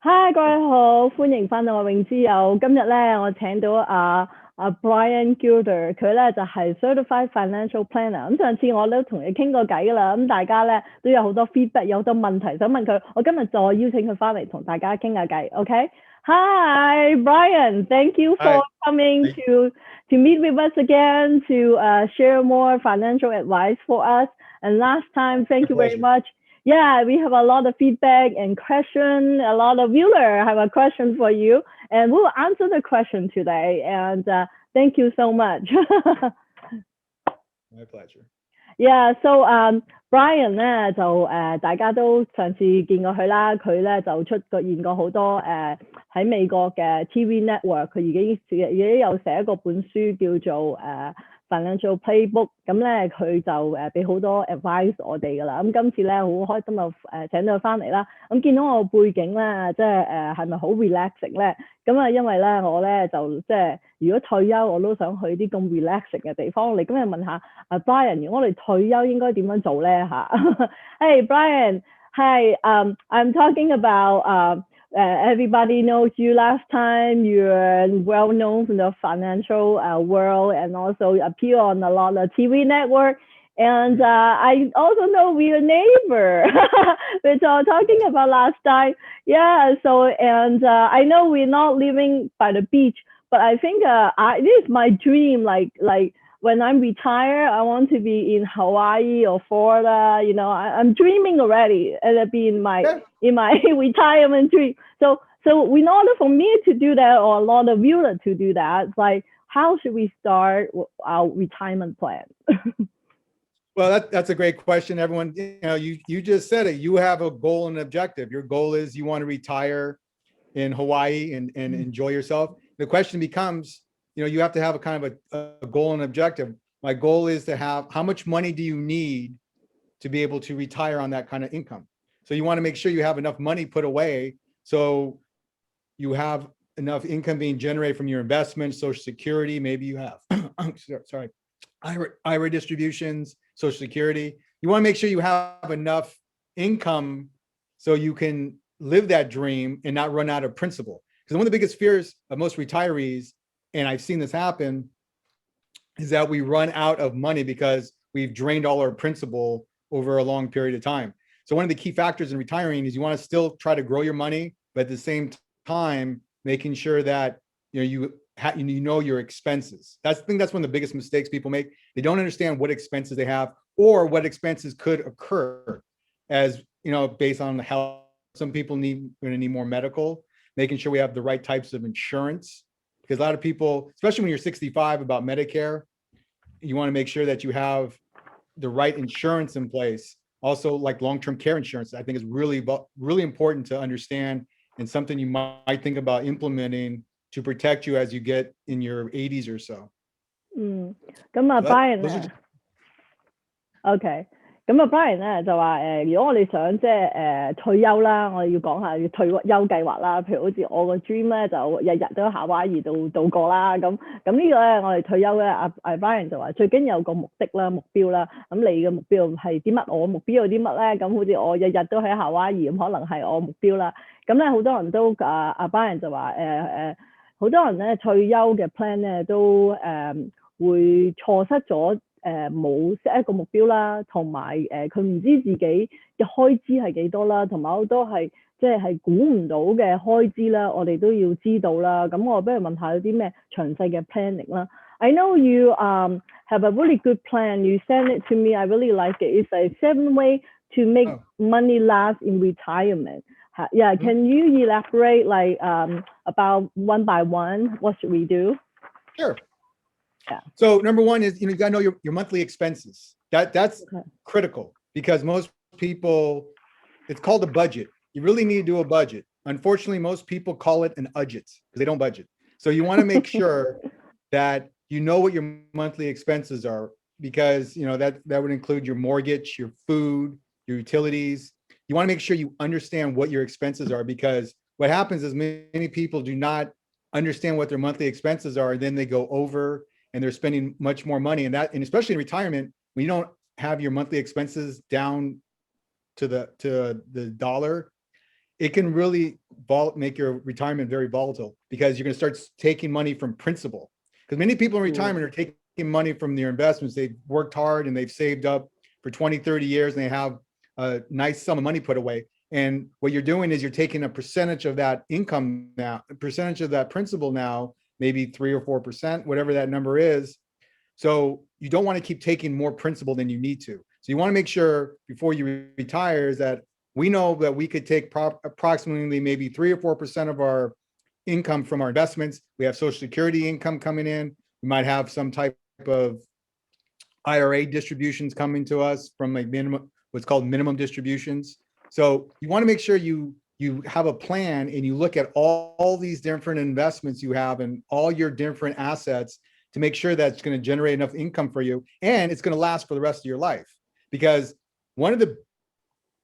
Hi，各位好，歡迎翻到我永之友。今日咧，我請到Brian Gilder，佢咧就係 Certified Financial Planner。咁上次我都同你傾過偈噶啦，咁大家咧都有好多 feedback，有好多問題想問佢。我今日再邀請佢翻嚟同大家傾下偈。OK？Hi Brian，thank you for Hi. coming to meet with us again to share more financial advice for us. And last time, thank you very much. Yeah, we have a lot of feedback and question. A lot of viewers have a question for you, and we'll answer the question today. And thank you so much. My pleasure. Yeah, so Brian 咧就大家都上次見過佢啦，佢咧就出現過好多喺美國嘅 TV network，佢已經有寫一個本書叫做Financial Playbook， 咁咧佢就俾好多 advice 我哋噶啦。咁今次咧好開心就請到佢翻嚟啦。咁見到我背景咧，即係係咪好 relaxing 咧？咁因為咧我咧就即係如果退休我都想去啲咁 relaxing 嘅地方。你今日問下Brian， 如果我哋退休應該點樣做咧嚇？Hey Brian, hi, I'm talking about everybody knows you last time. You're well known from the financial world and also appear on a lot of TV network. And I also know we're a neighbor, which I was talking about last time. Yeah, so, and I know we're not living by the beach, but I think this is my dream, like when I'm retired, I want to be in Hawaii or Florida. You know, I'm dreaming already, and it'll be in my retirement dream. So in order for me to do that, or a lot of viewers to do that, it's like, how should we start our retirement plan? Well, that's a great question. Everyone, you just said it. You have a goal and objective. Your goal is you want to retire in Hawaii and enjoy yourself. The question becomes, you have to have a kind of a goal and objective. My goal is to have, how much money do you need to be able to retire on that kind of income? So you want to make sure you have enough money put away, so you have enough income being generated from your investments, Social Security. Maybe you have, sorry, IRA distributions, Social Security. You want to make sure you have enough income so you can live that dream and not run out of principal. Because one of the biggest fears of most retirees, and I've seen this happen, is that we run out of money because we've drained all our principal over a long period of time. So one of the key factors in retiring is you want to still try to grow your money, but at the same time, making sure that you know your expenses. I think that's one of the biggest mistakes people make. They don't understand what expenses they have or what expenses could occur, as based on the health. Some people going to need more medical, making sure we have the right types of insurance. Because a lot of people, especially when you're 65, about Medicare, you want to make sure that you have the right insurance in place. Also, like long-term care insurance, I think is really important to understand, and something you might think about implementing to protect you as you get in your 80s or so. Brian OK。咁Brian 咧就話如果我哋想即係退休啦，我哋要講下要退休計劃啦。譬如好似我個 dream 咧就日日都喺夏威夷度過啦。咁呢個咧我哋退休咧Brian 就話最緊有個目的啦、目標啦。咁你嘅目標係啲乜？我目標有啲乜咧？咁好似我日日都喺夏威夷，咁可能係我目標啦。咁咧好多人都Brian 就話好多人咧退休嘅 plan 咧都會錯失咗。冇 set 一個目標啦，同埋佢唔知自己嘅開支係幾多啦，同埋好多係即係估唔到嘅開支啦，我哋都要知道啦。咁我不如問下有啲咩詳細嘅 planning 啦。I know you have a really good plan. You sent it to me. I really like it. It's a 7 way to make money last in retirement. Yeah, can you elaborate about one by one? What should we do? Sure. Yeah. So number one is, you got to know your monthly expenses. That's critical, because most people, it's called a budget. You really need to do a budget. Unfortunately, most people call it an udget because they don't budget. So you want to make sure that you know what your monthly expenses are, because that would include your mortgage, your food, your utilities. You want to make sure you understand what your expenses are, because what happens is many people do not understand what their monthly expenses are, and then they go over and they're spending much more money. And especially in retirement, when you don't have your monthly expenses down to the dollar, it can really make your retirement very volatile, because you're going to start taking money from principal. Because many people in retirement are taking money from their investments. They've worked hard and they've saved up for 20, 30 years, and they have a nice sum of money put away. And what you're doing is you're taking a percentage of that income now, a percentage of that principal now, maybe 3 or 4%, whatever that number is. So you don't want to keep taking more principal than you need to. So you want to make sure before you retire is that we know that we could take approximately maybe 3 or 4% of our income from our investments. We have Social Security income coming in. We might have some type of IRA distributions coming to us from like what's called minimum distributions. So you want to make sure you have a plan and you look at all these different investments you have and all your different assets to make sure that it's going to generate enough income for you and it's going to last for the rest of your life. Because one of the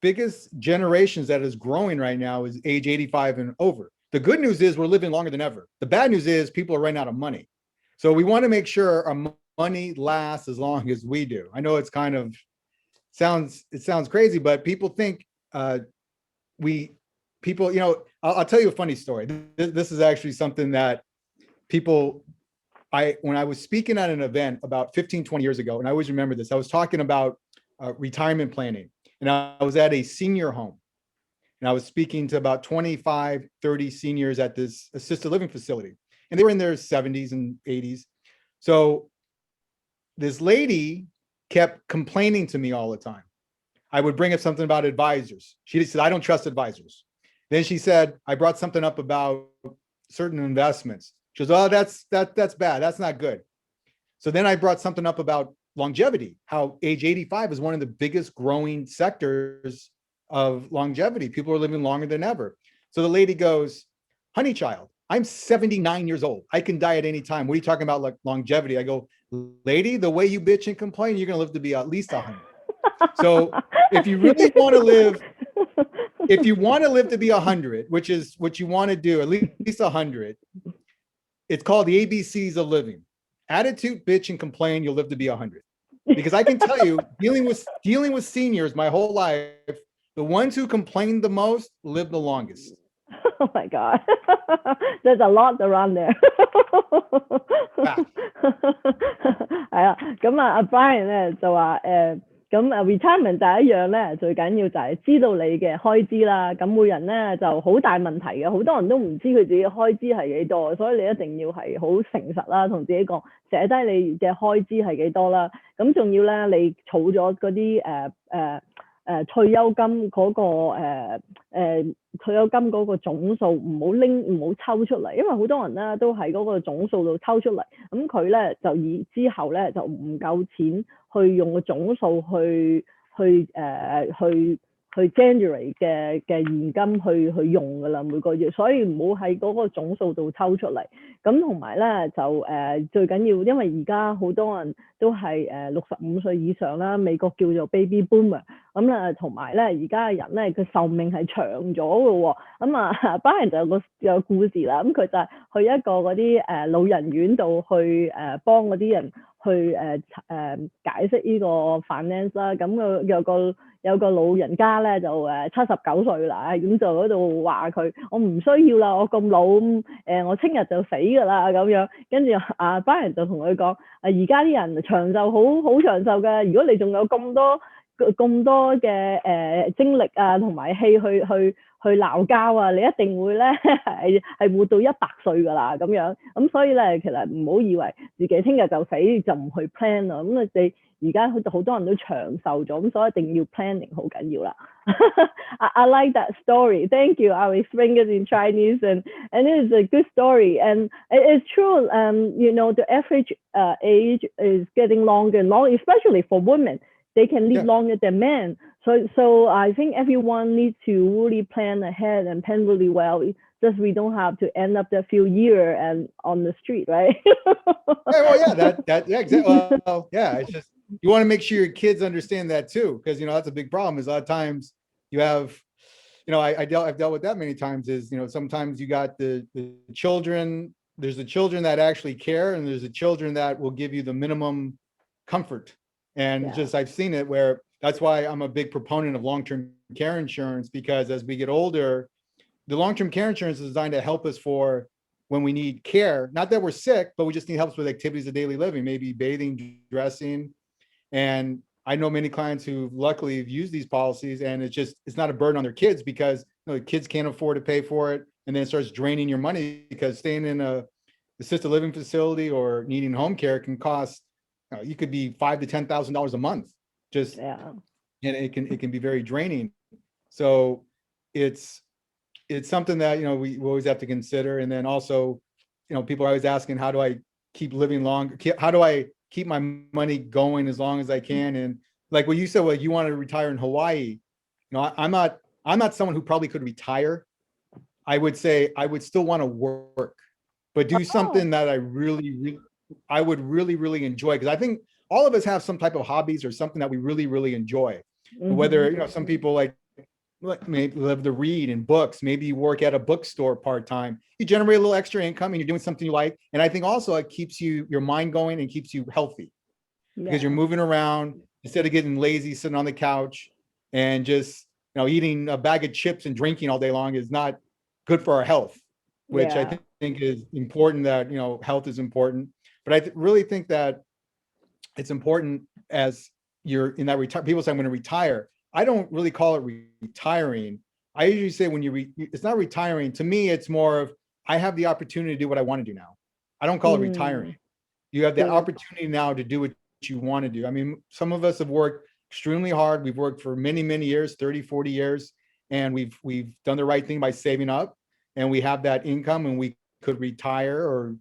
biggest generations that is growing right now is age 85 and over. The good news is we're living longer than ever. The bad news is people are running out of money. So we want to make sure our money lasts as long as we do. I know it's kind of sounds crazy, but people think I'll tell you a funny story. This is actually something that when I was speaking at an event about 15, 20 years ago, and I always remember this, I was talking about retirement planning, and I was at a senior home, and I was speaking to about 25, 30 seniors at this assisted living facility, and they were in their 70s and 80s. So this lady kept complaining to me all the time. I would bring up something about advisors. She said, I don't trust advisors. Then she said, I brought something up about certain investments. She goes, oh, that's bad. That's not good. So then I brought something up about longevity, how age 85 is one of the biggest growing sectors of longevity. People are living longer than ever. So the lady goes, honey child, I'm 79 years old. I can die at any time. What are you talking about, like longevity? I go, lady, the way you bitch and complain, you're going to live to be at least 100. So if you really want to live, to be 100, which is what you want to do, at least 100, it's called the ABCs of living. Attitude, bitch, and complain, you'll live to be 100. Because I can tell you, dealing with seniors my whole life, the ones who complain the most live the longest. Oh my God. There's a lot around there. 係啊，咁啊，阿 Brian 咧就話咁retirement 第一樣咧，最緊要就係知道你嘅開支啦。咁每人咧就好大問題嘅，好多人都唔知佢自己開支係幾多，所以你一定要係好誠實啦，同自己講，寫低你嘅開支係幾多啦。咁仲要咧，你儲咗嗰啲退休金嗰退休金嗰個總數唔好抽出嚟，因為好多人咧都喺嗰個總數度抽出嚟，咁佢咧就之後咧就唔夠錢去用個總數去 generate 嘅現金去用㗎啦，每個月，所以唔好喺嗰個總數度抽出嚟。咁同埋咧就最緊要，因為而家好多人都係65歲以上啦，美國叫做 baby boomer。咁啦，同埋咧而家嘅人咧佢壽命係長咗嘅喎。咁啊，Brian就有個故事啦。咁佢就係去一個嗰啲老人院度去幫嗰啲人去解釋呢個 finance 啦。咁有個老人家咧就79歲啦，咁就喺度話佢，我唔需要啦，我咁老，我聽日就死㗎啦咁樣。跟住Brian就同佢講，而家啲人長壽好長壽㗎，如果你仲有咁多嘅精力啊同埋氣去鬧交啊，你一定會咧係活到100歲㗎啦咁樣。咁所以咧其實唔好以為自己聽日就死就唔去 plan 啦。咁你而家好多人都長壽咗，咁所以一定要 planning 好緊要啦。I like that story. Thank you. I will explain it in Chinese, and it is a good story. And it's true. The average age is getting longer and longer, especially for women. They can live longer than men. So I think everyone needs to really plan ahead and plan really well. Just we don't have to end up a few years and on the street, right? Exactly. Well, yeah, it's just you want to make sure your kids understand that too, because that's a big problem. Is a lot of times you have, I've dealt with that many times. Is sometimes you got the children. There's the children that actually care, and there's the children that will give you the minimum comfort. And just I've seen it where that's why I'm a big proponent of long-term care insurance, because as we get older, the long-term care insurance is designed to help us for when we need care, not that we're sick, but we just need help with activities of daily living, maybe bathing, dressing. And I know many clients who luckily have used these policies, and it's not a burden on their kids because the kids can't afford to pay for it. And then it starts draining your money because staying in a assisted living facility or needing home care can cost, you could be $5,000 to $10,000 a month. And it can be very draining. So it's something that, we always have to consider. And then also, people are always asking, how do I keep living long? How do I keep my money going as long as I can? And like what you said, well, you want to retire in Hawaii. I'm not someone who probably could retire. I would say I would still want to work, but do something that I would really enjoy. Because I think all of us have some type of hobbies or something that we really enjoy. Mm-hmm. Whether, some people like maybe love to read and books, maybe you work at a bookstore part-time, you generate a little extra income and you're doing something you like. And I think also it keeps your mind going and keeps you healthy because you're moving around instead of getting lazy, sitting on the couch and just, eating a bag of chips and drinking all day long is not good for our health, which I think is important that, health is important. But I really think that it's important as you're in that people say, I'm going to retire. I don't really call it retiring. I usually say it's not retiring. To me, it's more of, I have the opportunity to do what I want to do now. I don't call it retiring. You have the opportunity now to do what you want to do. I mean, some of us have worked extremely hard. We've worked for many, many years, 30, 40 years, and we've done the right thing by saving up, and we have that income, and we could retire or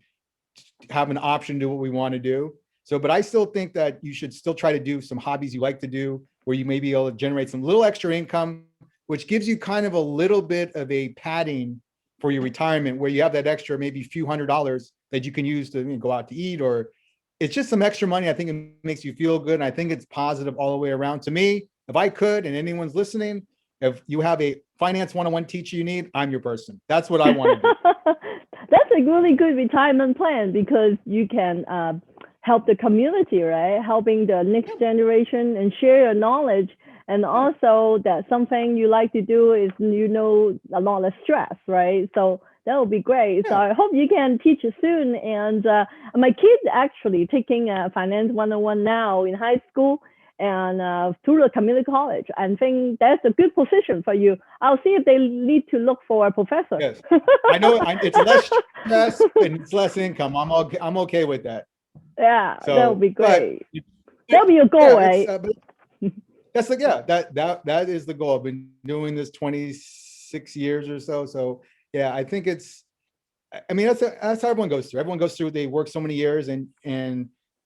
have an option to do what we want to do. So, but I still think that you should still try to do some hobbies you like to do, where you may be able to generate some little extra income, which gives you kind of a little bit of a padding for your retirement, where you have that extra, maybe a few $100s that you can use to go out to eat, or it's just some extra money. I think it makes you feel good. And I think it's positive all the way around. To me, if I could, and anyone's listening, if you have a finance 101 teacher you need, I'm your person. That's what I want to do. That's a really good retirement plan because you can help the community, right? Helping the next generation and share your knowledge. And also that something you like to do is, a lot of stress, right? So that would be great. So I hope you can teach it soon. And my kid's actually taking Finance 101 now in high school and through the community college. I think that's a good position for you. I'll see if they need to look for a professor. Yes, I know it's less stress and it's less income. I'm okay with that. Yeah, so, that would be great. That'll be your goal, right? That's that is the goal. I've been doing this 26 years or so. So yeah, I think that's how everyone goes through. Everyone goes through, they work so many years and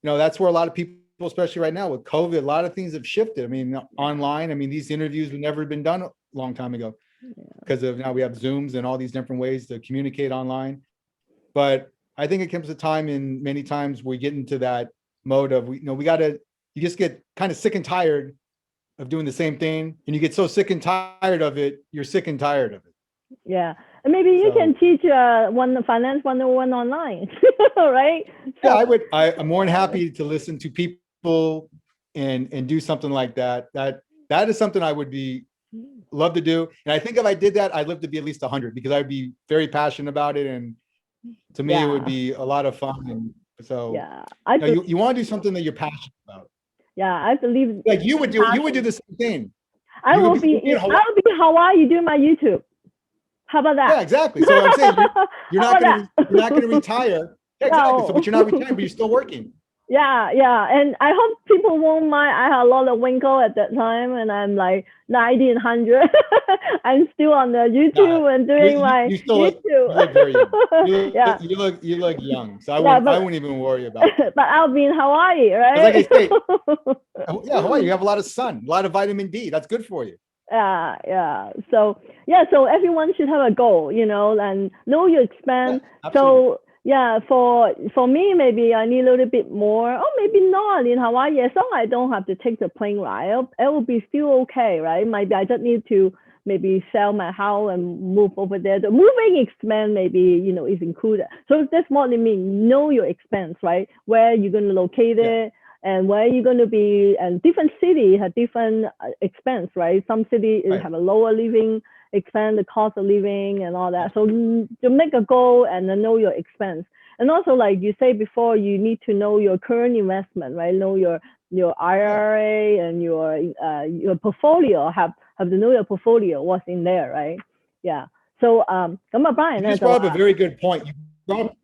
that's where a lot of people, especially right now with COVID, a lot of things have shifted. I mean, online, these interviews have never been done a long time ago because of now we have Zooms and all these different ways to communicate online. But I think it comes a time, and many times we get into that mode of, you just get kind of sick and tired of doing the same thing, and you get so sick and tired of it, you're sick and tired of it. Yeah, and maybe you can teach Finance 101 online, right? So, yeah, I'm more than happy to listen to people and do something like that. That is something I would love to do. And I think if I did that, I'd live to be at least 100 because I'd be very passionate about it. And to me, it would be a lot of fun. And so you want to do something that you're passionate about. Yeah, I believe like you would do the same thing. I will be in Hawaii doing my YouTube. How about that? Yeah, exactly. So I'm saying you're not going to retire. Yeah, exactly. No. So, but you're not retiring, but you're still working. Yeah. And I hope people won't mind. I had a lot of wrinkle at that time, and I'm like 90 and 100. I'm still on the YouTube and doing my YouTube. You look very young. You look young. So I wouldn't even worry about it. But I'll be in Hawaii, right? Like I say, Hawaii, you have a lot of sun, a lot of vitamin D. That's good for you. Yeah. So everyone should have a goal, and know your expense. So for me, maybe I need a little bit more, or maybe not in Hawaii. As long as I don't have to take the plane ride, it will be still okay, right? Maybe I just need to maybe sell my house and move over there. The moving expense maybe, is included. So that's what I mean. Know your expense, right? Where you're going to locate it. And where you're going to be, and different city have different expense, right? Some cities have a lower living expense, the cost of living and all that. So to make a goal and then know your expense. And also, like you say before, you need to know your current investment, right? Know your IRA and your portfolio. Have to know your portfolio, what's in there, right? Yeah. So Brian, you just brought up a very good point. Go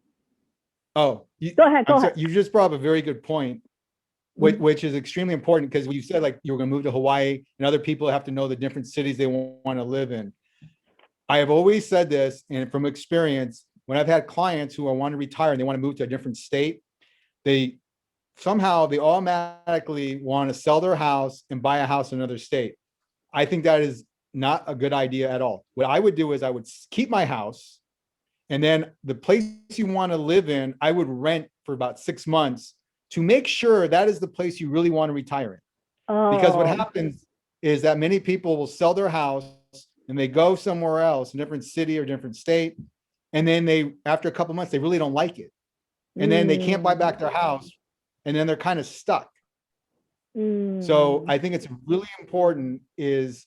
ahead. You just brought up a very good point, which is extremely important, because when you said like you were going to move to Hawaii and other people have to know the different cities they want to live in. I have always said this, and from experience, when I've had clients who want to retire and they want to move to a different state, they automatically want to sell their house and buy a house in another state. I think that is not a good idea at all. What I would do is I would keep my house, and then the place you want to live in, I would rent for about 6 months to make sure that is the place you really want to retire in. Because what happens is that many people will sell their house and they go somewhere else, a different city or different state. And then after a couple months, they really don't like it. And then they can't buy back their house. And then they're kind of stuck. So I think it's really important if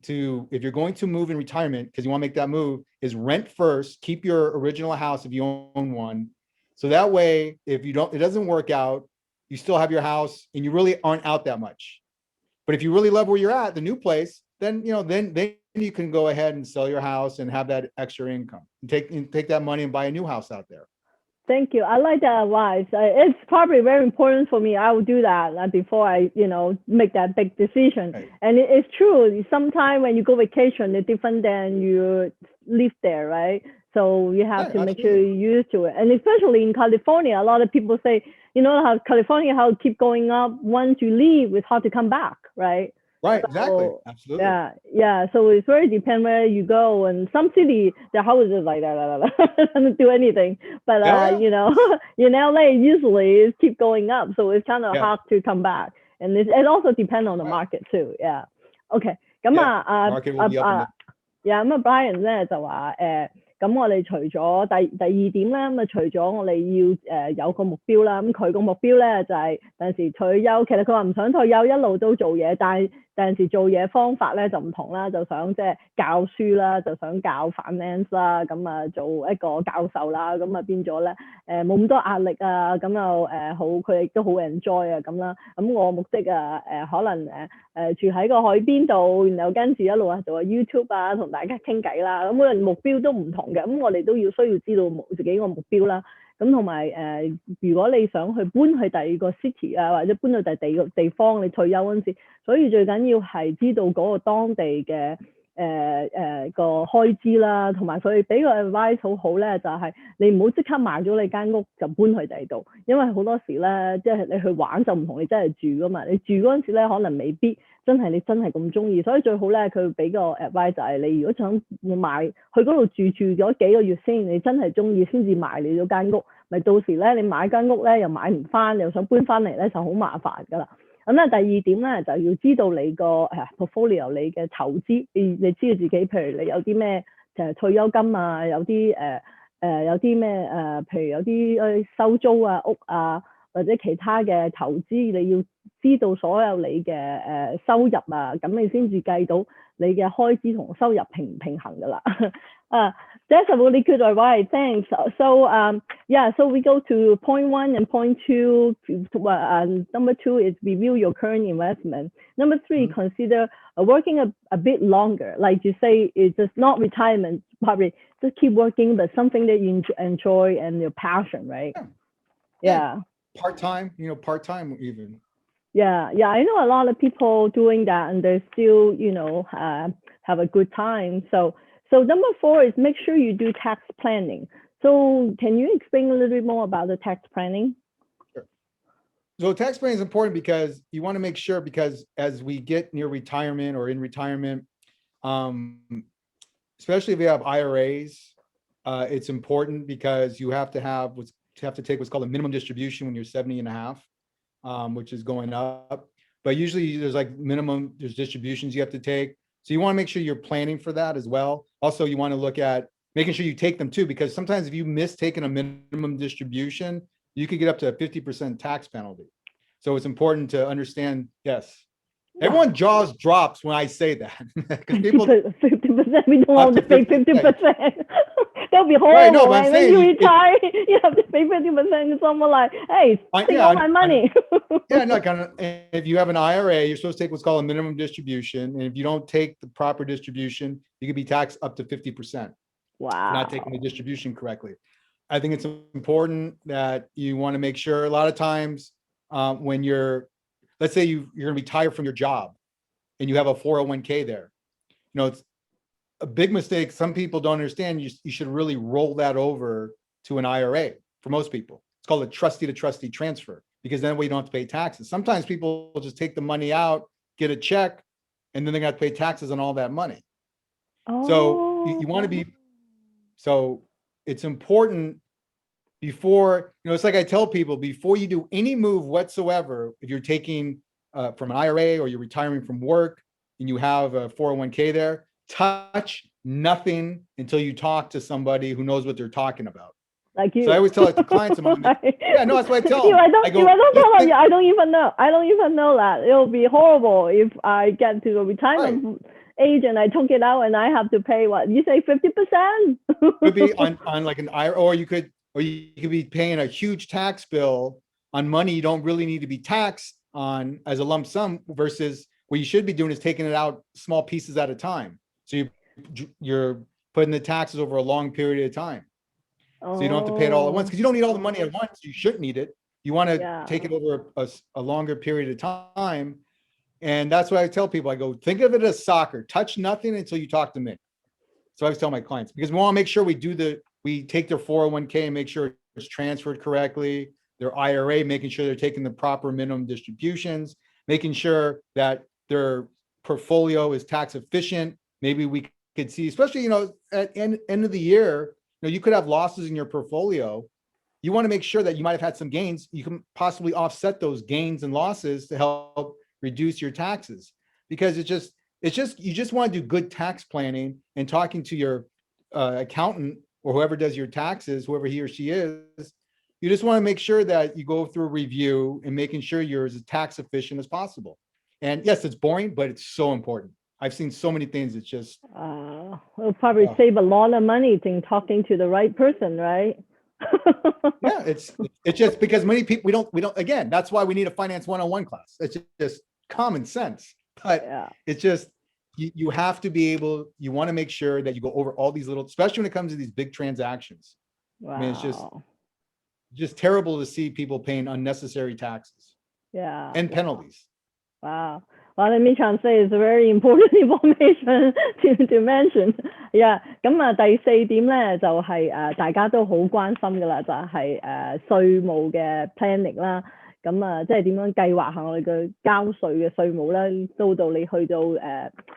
you're going to move in retirement, because you want to make that move, is rent first, keep your original house if you own one. So that way, if it doesn't work out, you still have your house and you really aren't out that much. But if you really love where you're at, the new place, then you can go ahead and sell your house and have that extra income and take that money and buy a new house out there. Thank you. I like that advice. It's probably very important for me. I will do that before I, make that big decision. Right. And it's true. Sometimes when you go vacation, it's different than you live there, right? So you have to make sure you're used to it. And especially in California, a lot of people say, how California, how it keep going up. Once you leave, it's hard to come back, right? Right, exactly. Absolutely. Yeah. So it's very depend where you go. And some city, the house is like that, doesn't do anything. But in LA, usually it keep going up, so it's kind of hard to come back. And it also depends on the market too. Yeah. Okay. Market will be up and down. Brian 咧就話咁我哋除咗第二點啦，咁除咗我哋要有個目標啦，咁佢個目標咧就係有陣時退休，其實佢話唔想退休，一路都做嘢，但係有陣時做嘢方法咧就唔同啦，就想即係教書啦，就想教 finance 啦，咁做一個教授啦，咁變咗咧冇咁多壓力啊，咁又好，佢亦都好 enjoy 啊咁啦，咁我目的可能住喺個海邊度，然後跟住一路做 YouTube 啊，同大家傾偈啦，咁每人目標都唔同嘅，咁我哋都需要知道自己個目標啦。咁同埋如果你想去搬去第二個 city 啊，或者搬去第二個地方，你退休嗰陣時，所以最緊要係知道嗰個當地嘅個開支啦，同埋所以俾個 advice 好咧，就係你唔好即刻賣咗你間屋就搬去第二度，因為好多時咧，即係你去玩就唔同你真係住噶嘛，你住嗰陣時咧可能未必你真係咁中意，所以最好咧佢俾個 advice 就係你如果想買去嗰度住咗幾個月先，你真係中意先至賣你嗰間屋，咪到時咧你買間屋咧又買唔翻，又想搬翻嚟咧就好麻煩噶啦。咁咧第二點咧就要知道你個portfolio 你嘅投資，你知道自己譬如你有啲咩退休金啊，有啲有啲咩譬如有啲收租啊屋啊，或者其他嘅投資，你要知道所有你嘅收入啊，咁你先至計到你嘅開支同收入平唔平衡噶啦。That's a really good advice. Thanks. So so we go to point 1 and point 2. Number 2 is review your current investment. Number 3, consider working a bit longer. Like you say, it's just not retirement, probably just keep working, but something that you enjoy and your passion, right? Yeah. Part-time, part-time even. Yeah, I know a lot of people doing that and they still, have a good time. So number 4 is make sure you do tax planning. So can you explain a little bit more about the tax planning? Sure. So tax planning is important because you want to make sure, because as we get near retirement or in retirement, especially if you have IRAs, it's important because you have to take what's called a minimum distribution when you're 70 and a half, which is going up. But usually there's distributions you have to take. So you want to make sure you're planning for that as well. Also, you want to look at making sure you take them too, because sometimes if you miss taking a minimum distribution, you could get up to a 50% tax penalty. So it's important to understand. Yes. Everyone jaws drops when I say that. 50%, we don't want to pay 50%. That'll be horrible, right? No, but I'm when saying you retire, you have to pay 50% to someone like, hey, take all my money. Yeah, no, kind of. If you have an IRA, you're supposed to take what's called a minimum distribution, and if you don't take the proper distribution, you could be taxed up to 50%. Wow. For not taking the distribution correctly. I think it's important that you want to make sure. A lot of times, when let's say you're going to retire from your job, and you have a 401k there, it's a big mistake. Some people don't understand. You should really roll that over to an IRA. For most people, it's called a trustee to trustee transfer, because then we don't have to pay taxes. Sometimes people just take the money out, get a check, and then they got to pay taxes on all that money. So you want to be. So it's important before, it's like I tell people, before you do any move whatsoever, if you're taking from an IRA or you're retiring from work and you have a 401k there, touch nothing until you talk to somebody who knows what they're talking about. Like you. So I always tell it to clients of mine. Yeah, no, that's what I tell them. I don't even know that. It'll be horrible if I get to the retirement age and I took it out and I have to pay what you say 50%. Could be on like an IRA, or you could be paying a huge tax bill on money you don't really need to be taxed on as a lump sum, versus what you should be doing is taking it out small pieces at a time. So you're putting the taxes over a long period of time. So you don't have to pay it all at once, because you don't need all the money at once. You shouldn't need it. You want to take it over a longer period of time. And that's why I tell people, I go, think of it as soccer. Touch nothing until you talk to me. So I always tell my clients, because we want to make sure we take their 401k and make sure it's transferred correctly, their IRA, making sure they're taking the proper minimum distributions, making sure that their portfolio is tax efficient. Maybe we could see, especially, at end of the year, you could have losses in your portfolio. You want to make sure that you might have had some gains. You can possibly offset those gains and losses to help reduce your taxes, because you just want to do good tax planning and talking to your accountant or whoever does your taxes, whoever he or she is. You just want to make sure that you go through a review and making sure you're as tax efficient as possible. And yes, it's boring, but it's so important. I've seen so many things. It's just we'll probably save a lot of money in talking to the right person, right? Yeah, it's just because many people we don't again, that's why we need a finance 101 class. It's just common sense. But it's just you have to be able, you want to make sure that you go over all these little, especially when it comes to these big transactions. Wow. I mean, it's just terrible to see people paying unnecessary taxes and penalties. Wow. Well, let me translate. It's very important information to mention. Yeah. 咁第四點咧就係大家都好關心㗎啦，就係稅務嘅 planning 啦。咁即係點樣計劃下我哋嘅交稅嘅稅務咧，到你去到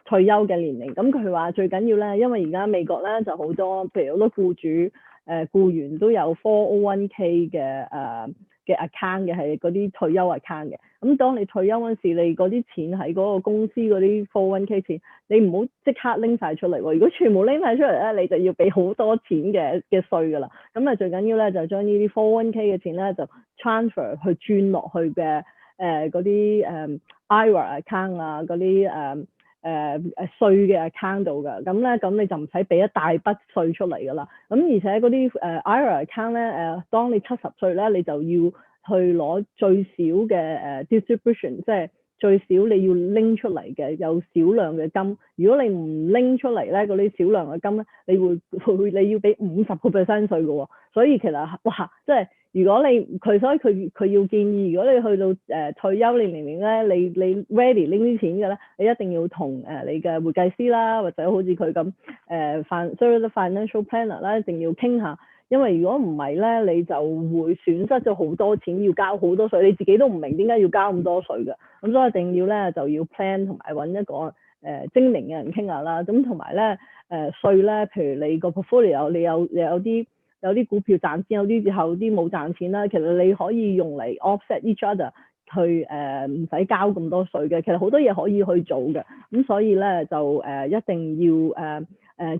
退休嘅年齡。咁佢話最緊要咧，因為而家美國咧就好多，譬如好多僱主僱員都有 401k 嘅 account 嘅，係嗰啲退休 account 嘅。咁當你退休嗰時，你嗰啲錢喺嗰個公司嗰啲 401k 錢，你唔好即刻拎晒出嚟喎。如果全部拎晒出嚟咧，你就要俾好多錢嘅稅㗎啦。咁最緊要咧就將呢啲 401k 嘅錢咧就 transfer 去轉落去嘅嗰啲IRA account 啊，嗰啲稅嘅 account 度㗎。咁你就唔使俾一大筆稅出嚟㗎啦。咁而且嗰啲IRA account 咧當你70歲咧，你就要去攞最少嘅distribution， 即係最少你要拎出嚟嘅有少量嘅金。如果你唔拎出嚟咧，嗰啲少量嘅金咧，你要俾50% 稅嘅喎。所以其實哇，即係如果所以佢要建議，如果你去到退休，你明咧，你 ready 拎啲錢嘅咧，你一定要同你嘅會計師啦，或者好似佢咁Financial Planner 啦，一定要傾下。因為如果唔係咧，你就會損失咗好多錢，要交好多稅，你自己都唔明點解要交咁多稅嘅。咁所以一定要咧就要 plan 同埋揾一個精明嘅人傾下啦。咁同埋咧稅咧，譬如你個 portfolio 你有啲股票賺錢，有啲冇賺錢啦。其實你可以用嚟 offset each other 去唔使交咁多稅嘅。其實好多嘢可以去做嘅。咁所以咧就一定要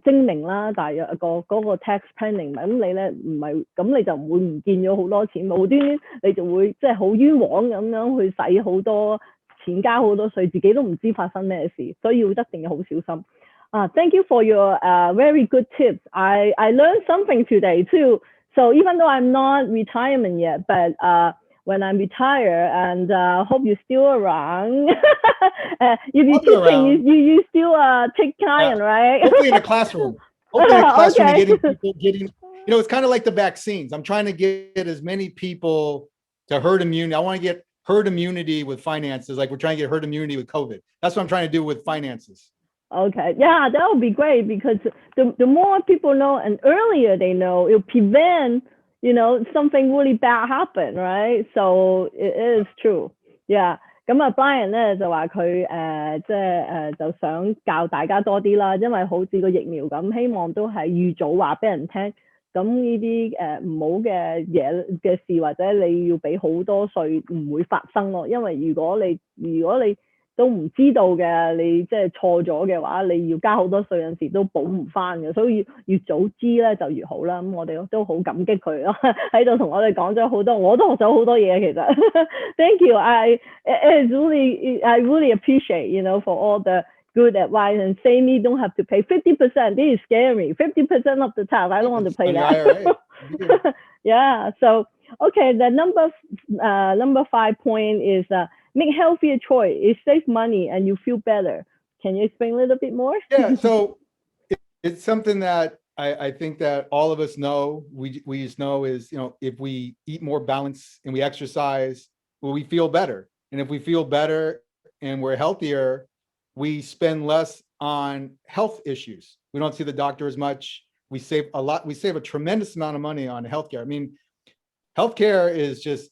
精明啦，但係嗰個 tax planning 咁你咧唔係咁你就唔會唔見咗好多錢，無端端你就會即係好冤枉咁樣去使好多錢交好多稅，自己都唔知發生咩事，所以要一定要好小心。Thank you for your very good tips. I learned something today too. So even though I'm not retirement yet, but when I'm retired, and hope you're still around. If you're teaching, you still take client, right? Hopefully in a classroom. Hopefully in a classroom, okay. getting, it's kind of like the vaccines. I'm trying to get as many people to herd immunity. I want to get herd immunity with finances, like we're trying to get herd immunity with COVID. That's what I'm trying to do with finances. Okay, yeah, that would be great, because the more people know and earlier they know, it'll prevent, something really bad happen, right? So it is true. Yeah. 咁啊 Brian 咧就話佢就想教大家多啲啦，因為好似個疫苗咁，希望都係預早話俾人聽。咁呢啲唔好嘅嘢嘅事，或者你要俾好多稅唔會發生咯。因為如果你都唔知道嘅，你即係錯咗嘅話，你要交好多稅，有陣時都補唔翻嘅，所以越早知咧就越好啦。咁我哋都好感激佢咯，喺度同我哋講咗好多，我都學咗好多嘢其實。Thank you, I really appreciate for all the good advice, and say me don't have to pay 50%. This is scary. 50% of the tax. I don't want to pay that. Yeah. So okay, the number 5 point is make healthier choice. It saves money and you feel better. Can you explain a little bit more? Yeah, so it's something that I think that all of us know. We just know is, if we eat more balanced and we exercise, well, we feel better. And if we feel better and we're healthier, we spend less on health issues. We don't see the doctor as much. We save a lot. We save a tremendous amount of money on healthcare. I mean, healthcare is just,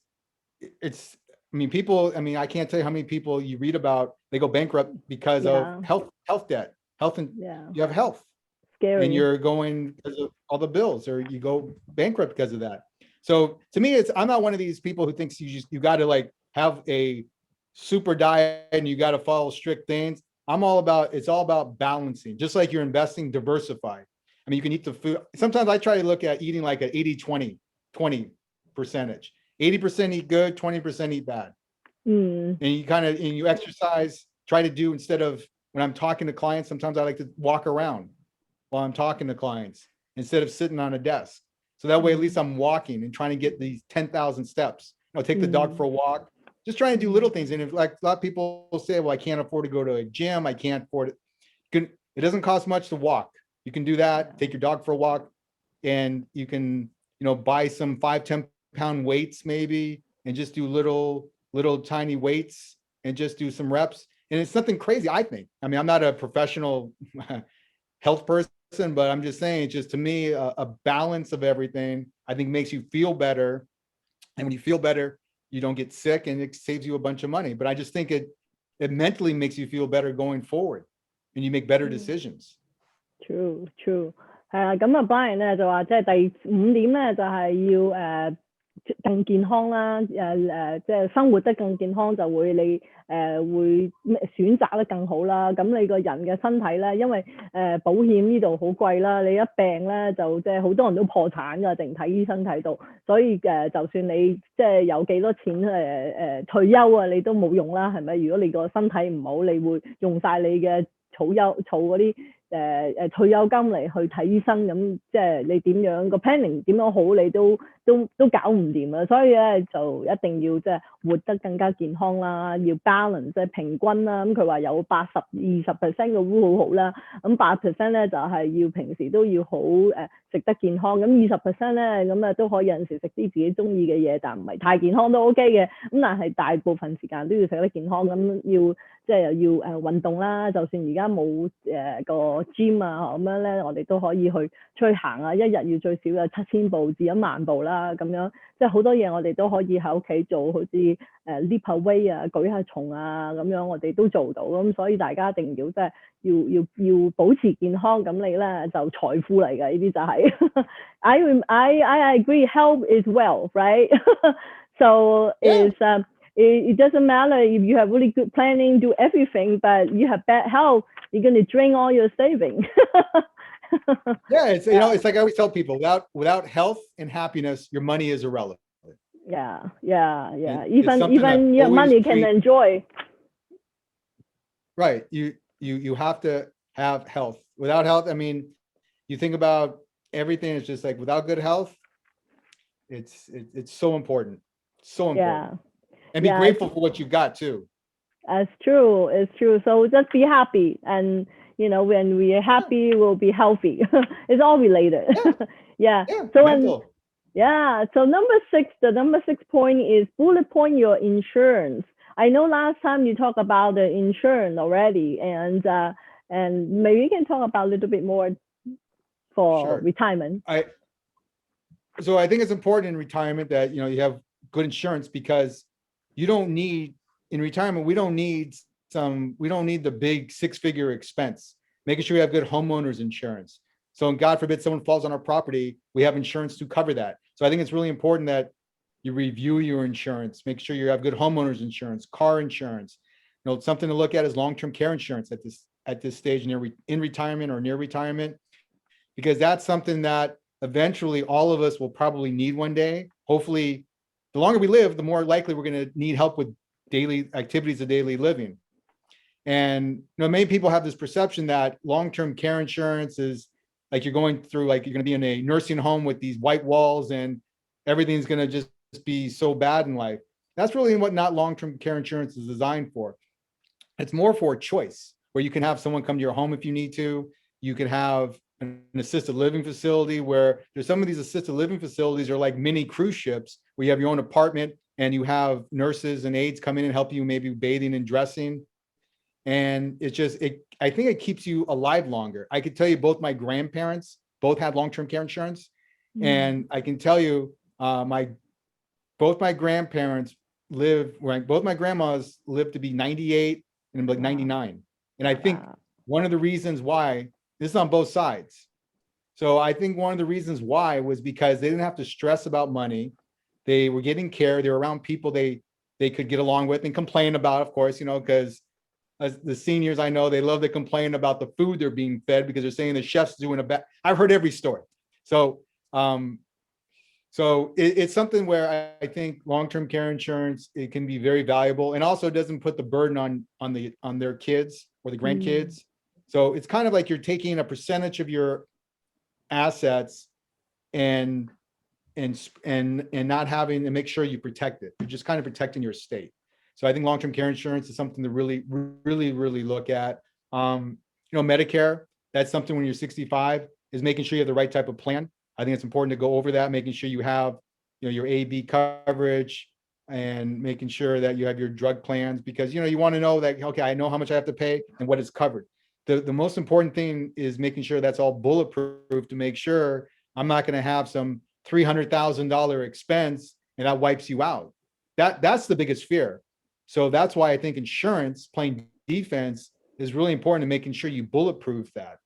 people, I can't tell you how many people you read about, they go bankrupt because of health debt, you have health. Scary. And you're going because of all the bills, or you go bankrupt because of that. So to me, I'm not one of these people who thinks you got to have a super diet and you got to follow strict things. It's all about balancing, just like you're investing, diversify. You can eat the food. Sometimes I try to look at eating like an 80-20 percentage. 80% eat good, 20% eat bad. And you exercise, try to do, instead of when I'm talking to clients, sometimes I like to walk around while I'm talking to clients instead of sitting on a desk. So that way, at least I'm walking and trying to get these 10,000 steps. Take the dog for a walk, just trying to do little things. And if, like a lot of people say, well, I can't afford to go to a gym, I can't afford it. It doesn't cost much to walk. You can do that, take your dog for a walk, and you can, buy some 5-10 pound weights maybe, and just do little tiny weights and just do some reps. And it's nothing crazy, I think. I'm not a professional health person, but I'm just saying, it's just, to me, a balance of everything, I think, makes you feel better. And when you feel better, you don't get sick, and it saves you a bunch of money. But I just think it mentally makes you feel better going forward, and you make better decisions. True. 係啊，咁啊 Brian 咧就話，即係第5點咧就係要更健康啦，即係生活得更健康，就會你會選擇得更好啦。咁你個人嘅身體咧，因為保險呢度好貴啦，你一病咧就即係好多人都破產㗎，淨睇醫生睇到。所以就算你即係有幾多錢退休啊，你都冇用啦，係咪？如果你個身體唔好，你會用晒你嘅儲嗰啲退休金嚟去睇醫生，咁即係你點樣個 planning 點樣好，你都搞唔掂啊！所以咧就一定要即係活得更加健康啦，要 balance 即係平均啦。咁佢話有20% 嘅 rule 好好啦，咁8% 咧就係要平時都要好食得健康，咁20% 咧咁都可以有陣時食啲自己中意嘅嘢，但唔係太健康都 OK 嘅。咁但係大部分時間都要食得健康，咁要即係又要運動啦。就算而家冇個 gym 啊咁樣咧，我哋都可以出去行啊，一日要最少有7000步至1萬步啦，咁樣即係好多嘢我哋都可以喺屋企做，好似lift 下 weight 啊，舉下重啊，咁樣我哋都做到。咁所以大家一定要即係要保持健康，咁你咧就財富嚟㗎，呢啲就係。I agree, health is wealth, right? So it doesn't matter if you have really good planning, do everything, but you have bad health, you're going to drain all your savings. Yeah, it's it's like I always tell people, without health and happiness, your money is irrelevant. Yeah. Even your money can enjoy. right. You have to have health. Without health, I mean, you think about everything, it's just like without good health, it's so important. So important. And be Yeah, grateful for what you got too. it's true. It's true. So just be happy, and when we are happy, we'll be healthy. It's all related. Yeah, Yeah. yeah, So mental. yeah. So the number six point is bullet point your insurance. I know last time you talked about the insurance already, and maybe you can talk about a little bit more for Sure. retirement. So I think it's important in retirement that you have good insurance, because you don't need, in retirement, we don't need the big six-figure expense. Making sure you have good homeowners insurance. So God forbid someone falls on our property, we have insurance to cover that. So I think it's really important that you review your insurance, make sure you have good homeowners insurance, car insurance. Something to look at is long-term care insurance at this stage in retirement or near retirement, because that's something that eventually all of us will probably need one day. Hopefully, the longer we live, the more likely we're going to need help with daily activities of daily living. And many people have this perception that long-term care insurance is like you're going to be in a nursing home with these white walls and everything's going to just be so bad in life. That's really what not long-term care insurance is designed for. It's more for a choice where you can have someone come to your home if you need to. You can have an assisted living facility, where there's some of these assisted living facilities are like mini cruise ships where you have your own apartment and you have nurses and aides come in and help you, maybe bathing and dressing. And I think it keeps you alive longer. I could tell you both my grandparents both had long-term care insurance. And I can tell you, both my grandparents both my grandmas lived to be 98 and like 99. And I think one of the reasons why, this is on both sides. So I think one of the reasons why was because they didn't have to stress about money. They were getting care. They were around people they could get along with and complain about, of course, because as the seniors I know, they love to complain about the food they're being fed because they're saying the chef's doing a bad. I've heard every story. So it's something where I think long-term care insurance, it can be very valuable, and also doesn't put the burden on their kids or the grandkids. So it's kind of like you're taking a percentage of your assets and not having to make sure you protect it. You're just kind of protecting your estate. So I think long-term care insurance is something to really, really, really look at. Medicare, that's something when you're 65, is making sure you have the right type of plan. I think it's important to go over that, making sure you have, your A/B coverage, and making sure that you have your drug plans, because, you want to know that, okay, I know how much I have to pay and what is covered. The most important thing is making sure that's all bulletproof, to make sure I'm not going to have some $300,000 expense and that wipes you out. That's the biggest fear. So that's why I think insurance, playing defense, is really important, in making sure you bulletproof that.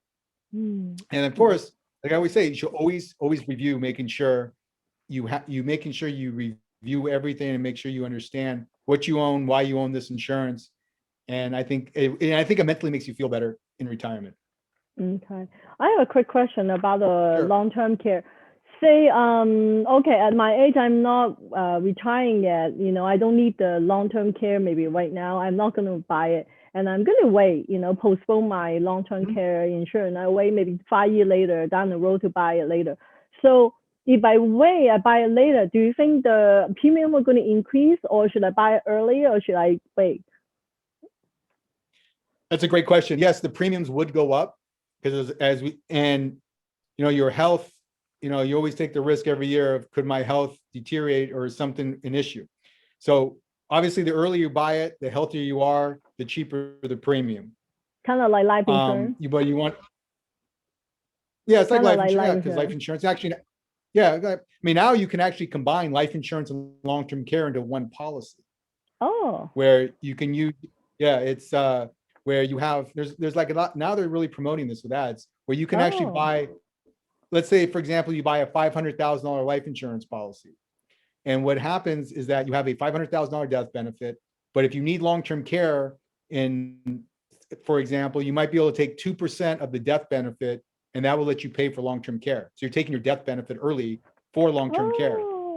And of course, like I always say, you should always review, making sure you review everything and make sure you understand what you own, why you own this insurance. And I think it mentally makes you feel better in retirement. Okay. I have a quick question about the Sure. long-term care. Say, okay, at my age, I'm not retiring yet. I don't need the long-term care maybe right now. I'm not going to buy it. And I'm going to wait, postpone my long-term care insurance. I wait maybe 5 years later down the road to buy it later. So if I buy it later, do you think the premium are going to increase, or should I buy it earlier, or should I wait? That's a great question. Yes, the premiums would go up, because your health, you always take the risk every year of, could my health deteriorate, or is something an issue? So obviously, the earlier you buy it, the healthier you are, the cheaper the premium. Kind of like life insurance. But you want, yeah, it's like life insurance, because life insurance actually, yeah. I mean, now you can actually combine life insurance and long-term care into one policy. Oh. Where you can use, yeah, it's where you have, there's like a lot, now they're really promoting this with ads, where you can actually buy, let's say, for example, you buy a $500,000 life insurance policy. And what happens is that you have a $500,000 death benefit, but if you need long-term care, for example, you might be able to take 2% of the death benefit, and that will let you pay for long-term care. So you're taking your death benefit early for long-term care.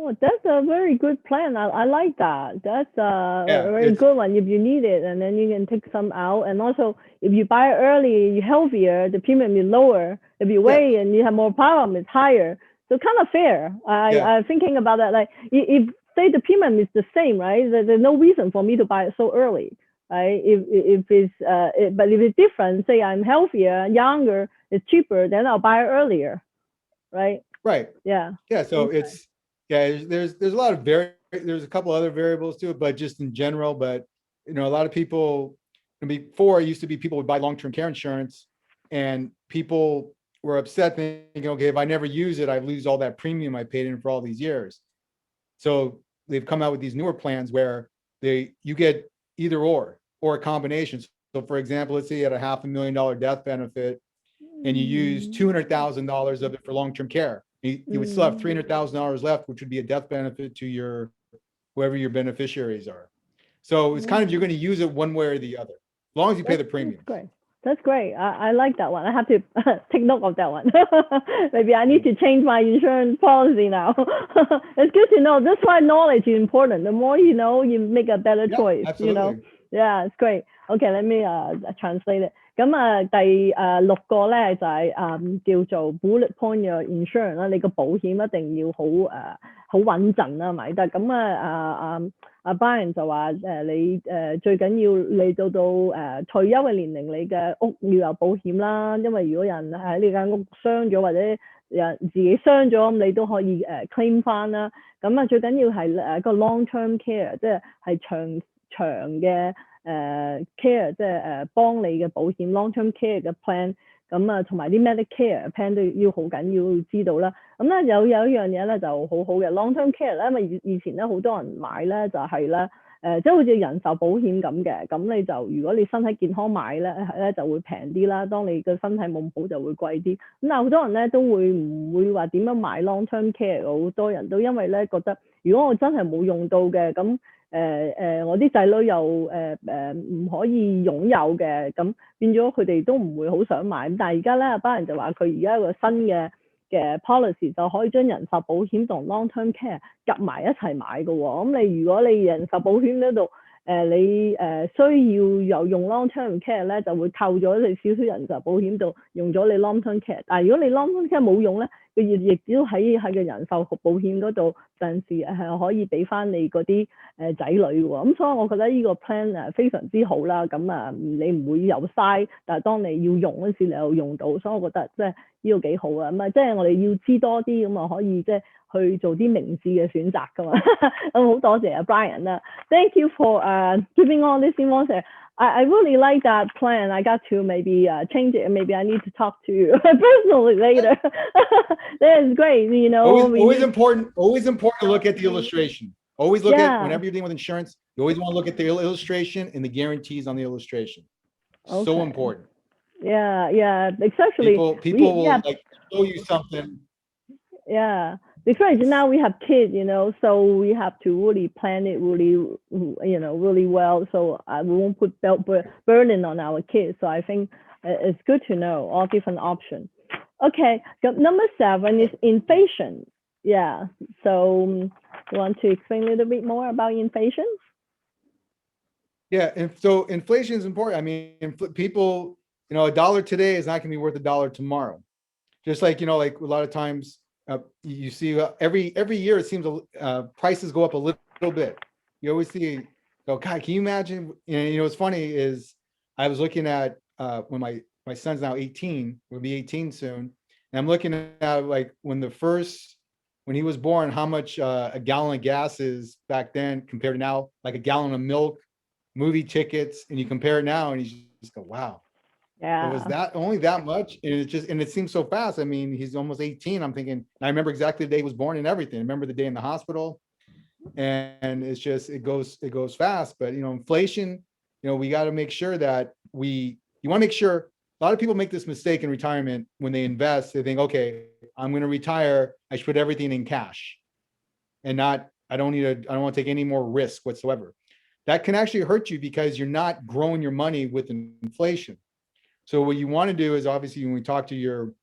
Oh, that's a very good plan. I like that. That's a Yeah, very good one if you need it, and then you can take some out. And also, if you buy it early, you're healthier, the premium is lower. If you wait and you have more problem, it's higher. So kind of fair. I'm thinking about that. Like if say the premium is the same, right? There's no reason for me to buy it so early, right? If it's but if it's different, say I'm healthier, younger, it's cheaper, then I'll buy it earlier, right? Right. Yeah. Yeah. So it's, there's a lot of there's a couple other variables to it, but just in general, but a lot of people, before it used to be people would buy long-term care insurance and people were upset thinking, okay, if I never use it, I lose all that premium I paid in for all these years. So they've come out with these newer plans where you get either or a combination. So for example, let's say you had a $500,000 death benefit and you use $200,000 of it for long-term care. You would still have $300,000 left, which would be a death benefit to whoever your beneficiaries are. So it's kind of, you're going to use it one way or the other, as long as you pay the premium. That's great. I like that one. I have to take note of that one. Maybe I need to change my insurance policy now. It's good to know. That's why knowledge is important. The more you know, you make a better choice. Absolutely. Yeah, it's great. Okay, let me translate it. 咁第6個咧就係叫做 bullet point your insurance 啦，你個保險一定要好穩陣啦，咪得咁Brian 就話你最緊要你到退休嘅年齡，你嘅屋要有保險啦，因為如果人喺呢間屋傷咗或者人自己傷咗，咁你都可以claim 翻啦。咁最緊要係個 long term care， 即係長嘅care， 即係幫你嘅保險 long term care 嘅 plan。咁同埋啲 Medicare plan 都要好緊要知道啦。咁咧有一樣嘢咧就好好嘅 long term care 咧，因為以前咧好多人買咧就係咧即係好似人壽保險咁嘅，咁你就如果你身體健康買咧就會平啲啦，當你個身體冇咁好就會貴啲。咁但係好多人咧都唔會話點樣買 long term care， 好多人都因為咧覺得如果我真係冇用到嘅，咁我啲仔女又唔可以擁有嘅，咁變咗佢哋都唔會好想買。但係而家咧，班人就話佢而家有個新嘅 policy 就可以將人壽保險同 long term care 夾埋一齊買嘅喎。咁如果你人壽保險嗰度你需要有用 long term care 咧，就會扣咗你少少人壽保險度用咗你 long term care。但係如果你 long term care 冇用咧，佢亦都喺個人壽保險嗰度陣時可以俾翻你嗰啲仔女喎。咁所以我覺得呢個 plan 非常之好啦。咁你唔會有嘥，但係當你要用嗰時你又用到，所以我覺得即係呢個幾好啊。咁即係我哋要知多啲，咁可以即係去做啲明智嘅選擇㗎嘛。咁好多謝Brian 啦 ，Thank you for giving all this information. I really like that plan. I got to maybe change it. Maybe I need to talk to you personally later. That is great. Always important to look at the illustration. Always look at, whenever you're dealing with insurance, you always want to look at the illustration and the guarantees on the illustration. Okay. So important. Yeah. Especially people will like show you something. Yeah. Because now we have kids, so we have to really plan it really well. So we won't put burden on our kids. So I think it's good to know all different options. Okay, number 7 is inflation. Yeah. So you want to explain a little bit more about inflation? Yeah, and so inflation is important. I mean, people, $1 today is not going to be worth $1 tomorrow. Just like, like a lot of times. You see every year it seems prices go up a little bit. You always see, God, can you imagine? What's funny is I was looking at when my son's now 18, will be 18 soon, and I'm looking at like when he was born, how much a gallon of gas is back then compared to now, like a gallon of milk, movie tickets, and you compare it now, and you just go, wow. Yeah. It was that only that much, and it seems so fast. I mean, he's almost 18. I'm thinking, I remember exactly the day he was born and everything. I remember the day in the hospital, and it's just it goes fast. But inflation, we got to make sure that you want to make sure. A lot of people make this mistake in retirement when they invest. They think, okay, I'm going to retire. I should put everything in cash, and I don't want to take any more risk whatsoever. That can actually hurt you because you're not growing your money with inflation. So what you want to do is obviously when we talk to your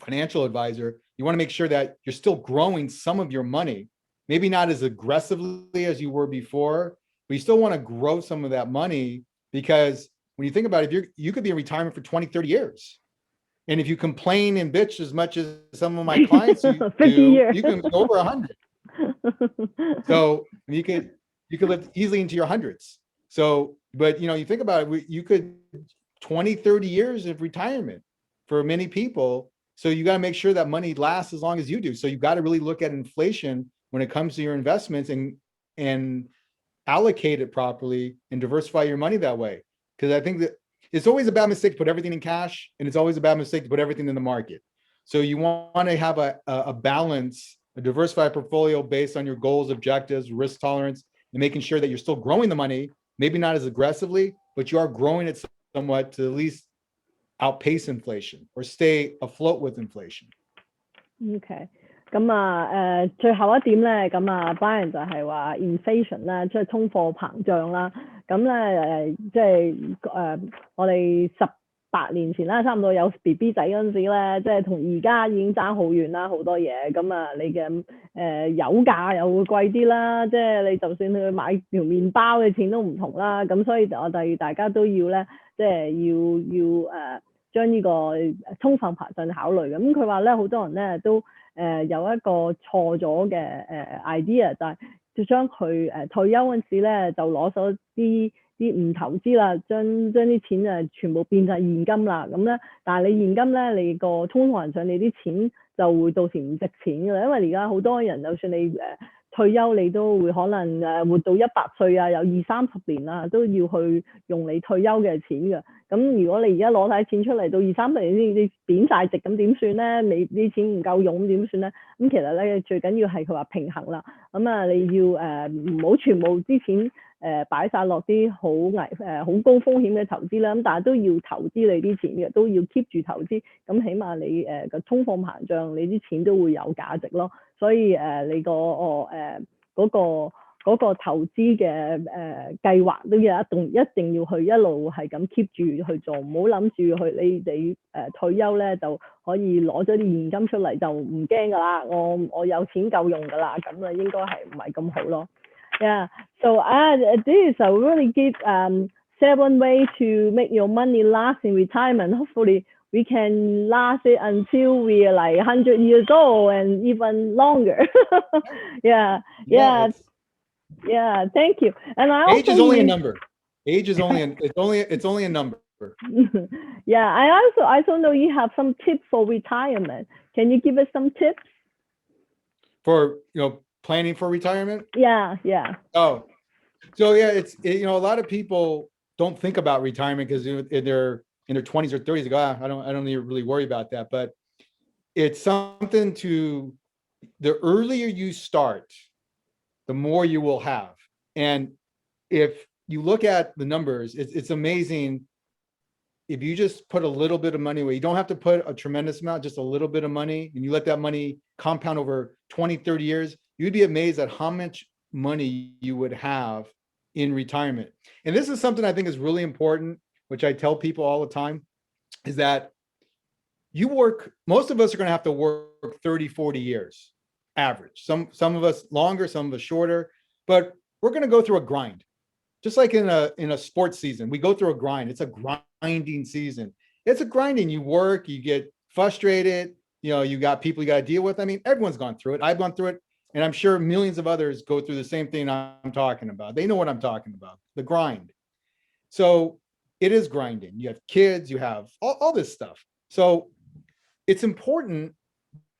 financial advisor, you want to make sure that you're still growing some of your money maybe not as aggressively as you were before, but you still want to grow some of that money, because when you think about it, you could be in retirement for 20, 30 years. And if you complain and bitch as much as some of my clients do, you can be over 100. So you could live easily into your hundreds. So, but you think about it, you could 20, 30 years of retirement for many people. So you got to make sure that money lasts as long as you do. So you got to really look at inflation when it comes to your investments and allocate it properly and diversify your money that way. Because I think that it's always a bad mistake to put everything in cash, and it's always a bad mistake to put everything in the market. So you want to have a balance, a diversified portfolio based on your goals, objectives, risk tolerance, and making sure that you're still growing the money, maybe not as aggressively, but you are growing it somewhat to at least outpace inflation or stay afloat with inflation. Okay. 咁最後一點咧，咁Brian 就係話 inflation 啦，即係通貨膨脹啦。咁咧即係我哋18年前啦，差唔多有 BB 仔嗰陣時咧，即係同而家已經爭好遠啦，好多嘢。咁你嘅油價又會貴啲啦，即係你就算去買條麵包嘅錢都唔同啦。咁所以我哋大家都要咧，即係要將呢個通貨膨脹考慮嘅。咁佢話咧，好多人咧都有一個錯咗嘅idea， 就係就將佢退休嗰陣時咧就攞咗啲唔投資啦，將啲錢全部變晒現金啦。咁咧，但係你現金咧，你個通貨膨脹，你啲錢就會到時唔值錢㗎啦。因為而家好多人就算你退休，你都會可能活到100歲啊，有20-30年啊，都要去用你退休嘅錢㗎。咁如果你而家攞晒錢出嚟，到20-30年先你貶晒值，咁點算咧？你啲錢唔夠用，咁點算咧？咁其實咧最緊要係佢話平衡啦。咁你要唔好全部啲錢擺晒落啲好高風險嘅投資啦。咁但係都要投資你啲錢嘅，都要 keep 住投資。咁起碼你個通貨膨脹，你啲錢都會有價值咯。所以你嗰個投資嘅計劃都一定要去一路係咁 keep 住去做，唔好諗住去你哋退休咧就可以攞咗啲現金出嚟就唔驚㗎啦，我有錢夠用㗎啦，咁啊應該係唔係咁好咯。Yeah, so this is a really good 7 way to make your money last in retirement. Hopefully we can last it until we are like 100 years old and even longer. Yeah. Thank you. And age is only a number. Age is only it's only a number. Yeah, I also know you have some tips for retirement. Can you give us some tips for planning for retirement? Yeah. Oh, so yeah, it's a lot of people don't think about retirement because in their 20s or 30s, they go, I don't need to really worry about that. But it's something the earlier you start, the more you will have. And if you look at the numbers, it's amazing. If you just put a little bit of money away, you don't have to put a tremendous amount, just a little bit of money, and you let that money compound over 20, 30 years, you'd be amazed at how much money you would have in retirement. And this is something I think is really important, which I tell people all the time, is that most of us are going to have to work 30, 40 years average. Some of us longer, some of us shorter, but we're going to go through a grind. Just like in a sports season, we go through a grind. It's a grinding season. It's a grinding. You work, you get frustrated. You got people you got to deal with. I mean, everyone's gone through it. I've gone through it. And I'm sure millions of others go through the same thing I'm talking about. They know what I'm talking about, the grind. So it is grinding. You have kids, you have all this stuff. So it's important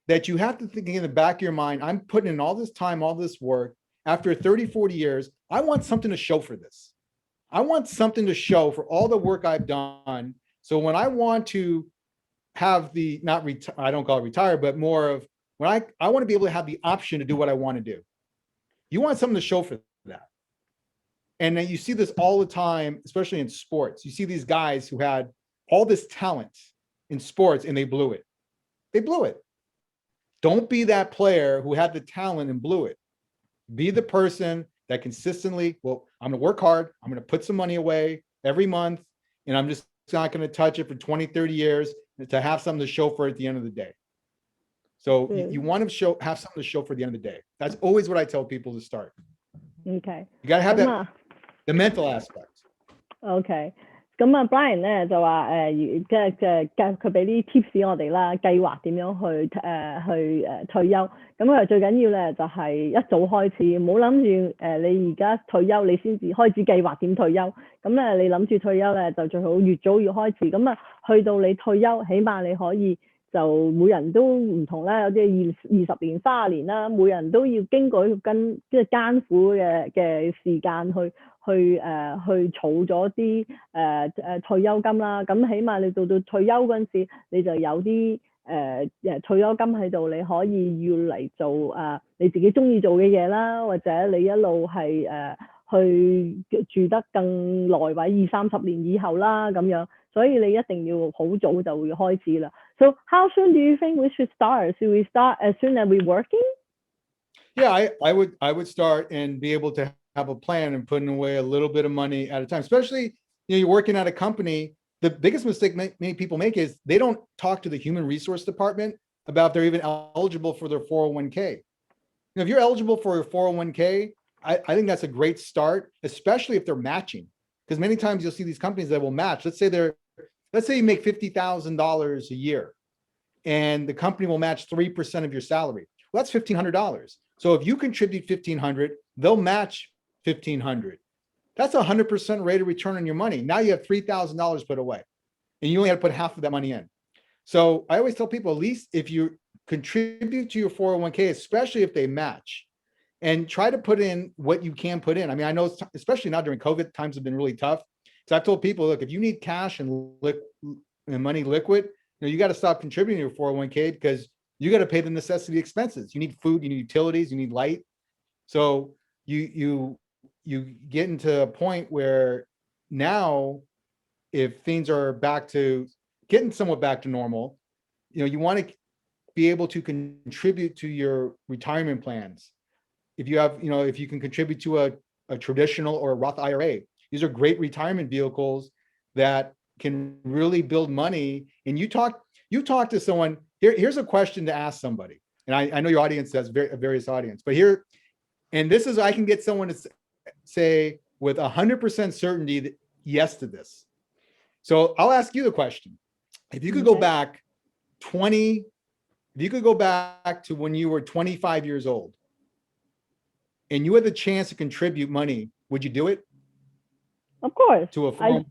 that you have to think in the back of your mind, I'm putting in all this time, all this work. After 30, 40 years, I want something to show for this. I want something to show for all the work I've done. So when I want to have I don't call it retire, but more of when I want to be able to have the option to do what I want to do. You want something to show for that. And then you see this all the time, especially in sports. You see these guys who had all this talent in sports and they blew it. They blew it. Don't be that player who had the talent and blew it. Be the person that consistently, I'm going to work hard. I'm going to put some money away every month, and I'm just not going to touch it for 20, 30 years to have something to show for it at the end of the day. So you want to have something to show for the end of the day. That's always what I tell people to start. Okay. You got to have the mental aspect. Okay. 咁啊 ，Brian 咧就話即係佢俾啲 tips 我哋啦，計劃點樣去退休。咁佢最緊要咧就係一早開始，唔好諗住你而家退休你先至開始計劃點退休。咁咧你諗住退休咧就最好越早越開始。咁啊，去到你退休，起碼你可以就每人都唔同啦，有啲20年、30年啦，每人都要經過即係艱苦嘅時間去儲咗啲退休金啦，咁起碼你到退休嗰陣時，你就有啲退休金喺度，你可以要嚟做你自己中意做嘅嘢啦，或者你一路係去住得更耐或者20-30年以後啦咁樣，所以你一定要好早就會開始啦。So how soon do you think we should start? Should we start as soon as we're working? Yeah, I would start and be able to have a plan and putting away a little bit of money at a time, especially you're working at a company. The biggest mistake many people make is they don't talk to the human resource department about if they're even eligible for their 401k. If you're eligible for your 401k, I think that's a great start, especially if they're matching, because many times you'll see these companies that will match. Let's say you make $50,000 a year and the company will match 3% of your salary. Well, that's $1,500. So if you contribute $1,500, they'll match $1,500. That's 100% rate of return on your money. Now you have $3,000 put away and you only have to put half of that money in. So I always tell people, at least if you contribute to your 401k, especially if they match, and try to put in what you can put in. I mean, I know, especially now during COVID, times have been really tough. So I've told people, look, if you need cash and money liquid, you got to stop contributing to your 401k because you got to pay the necessity expenses. You need food, you need utilities, you need light. So you get into a point where now, if things are getting somewhat back to normal, you want to be able to contribute to your retirement plans. If you have, if you can contribute to a traditional or a Roth IRA, these are great retirement vehicles that can really build money. And you talk to someone. Here's a question to ask somebody. And I know your audience has a various audience, but here, and this is, I can get someone to say with 100% certainty yes to this. So I'll ask you the question. If you could go back if you could go back to when you were 25 years old and you had the chance to contribute money, would you do it? Of course. To a form?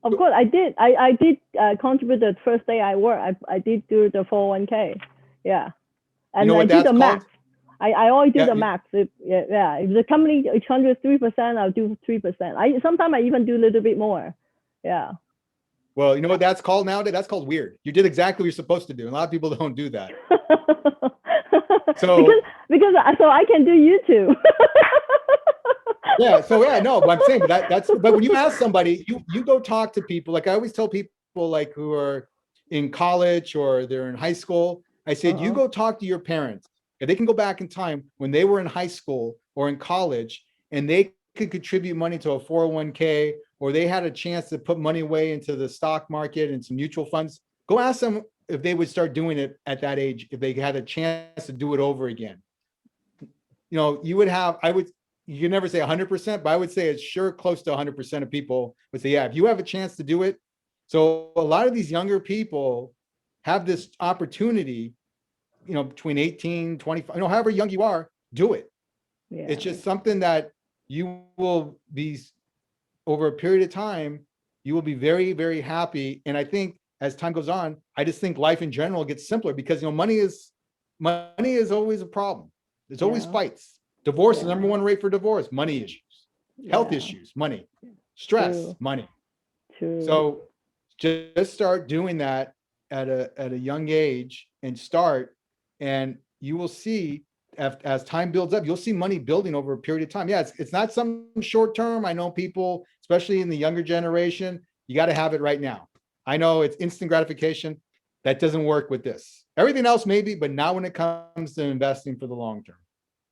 Of course, I did. I did contribute the first day I worked. I did do the 401k. Yeah. And I do the max. I always do the max. If the company is 103%, I'll do 3%. Sometimes I even do a little bit more. Yeah. Well, you know what that's called nowadays? That's called weird. You did exactly what you're supposed to do. And a lot of people don't do that. So because so I can do YouTube. Yeah. So yeah, no, but I'm saying but when you ask somebody, you go talk to people. Like I always tell people like who are in college or they're in high school, I said, you go talk to your parents. If they can go back in time when they were in high school or in college and they could contribute money to a 401k, or they had a chance to put money away into the stock market and some mutual funds, go ask them if they would start doing it at that age, if they had a chance to do it over again. You would have, you can never say 100%, but I would say it's sure close to 100% of people would say, yeah, if you have a chance to do it. So a lot of these younger people have this opportunity, between 18, 25, however young you are, do it. Yeah. It's just something that you will be, over a period of time, you will be very, very happy. And I think as time goes on, I just think life in general gets simpler because, money is always a problem. There's always fights. Divorce is the number one rate for divorce. Money issues, health issues, money, stress, money. True. So just start doing that at a young age and you will see as time builds up, you'll see money building over a period of time. Yeah, it's not some short term. I know people, especially in the younger generation, you got to have it right now. I know it's instant gratification. That doesn't work with this. Everything else maybe, but not when it comes to investing for the long term.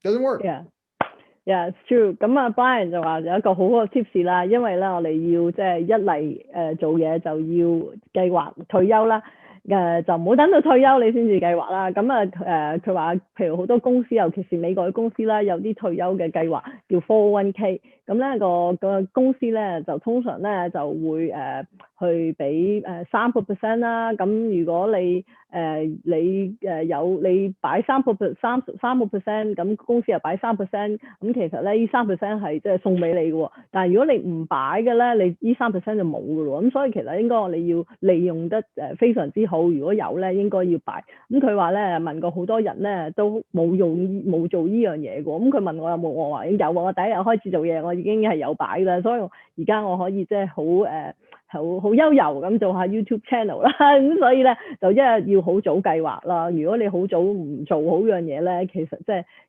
Doesn't work. Yeah, it's true. 咁啊 ，Brian 就話有一個好好嘅 tips 啦，因為咧我哋要即係一嚟做嘢就要計劃退休啦。就唔好等到退休你先至計劃啦。咁佢話譬如好多公司，尤其是美國嘅公司啦，有啲退休嘅計劃叫 401k。咁咧個公司咧就通常咧就會去俾3% 啦。咁如果你擺3%，咁公司又擺3%，咁其實咧呢3%係即係送俾你嘅喎。但係如果你唔擺嘅咧，你呢3%就冇嘅咯。咁所以其實應該你要利用得非常之好。如果有咧，應該要擺。咁佢話咧問過好多人咧都冇做呢樣嘢嘅。咁佢問我有冇，我話已經有喎。我第一日開始做嘢，我已經係有擺啦。所以而家我可以即係好悠遊咁做下 YouTube channel 啦。咁所以咧就一日要好早計劃啦。如果你好早唔做好樣嘢咧，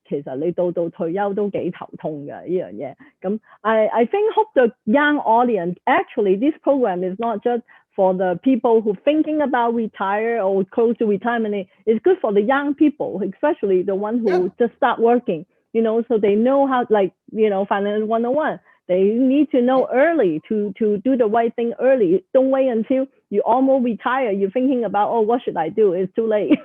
其實你到退休都幾頭痛嘅呢樣嘢。咁I think hope the young audience actually this program is not just for the people who thinking about retire or close to retirement. It's good for the young people, especially the one who just start working, so they know how, Financial 101. They need to know early to do the right thing early. Don't wait until you almost retire. You're thinking about, what should I do? It's too late.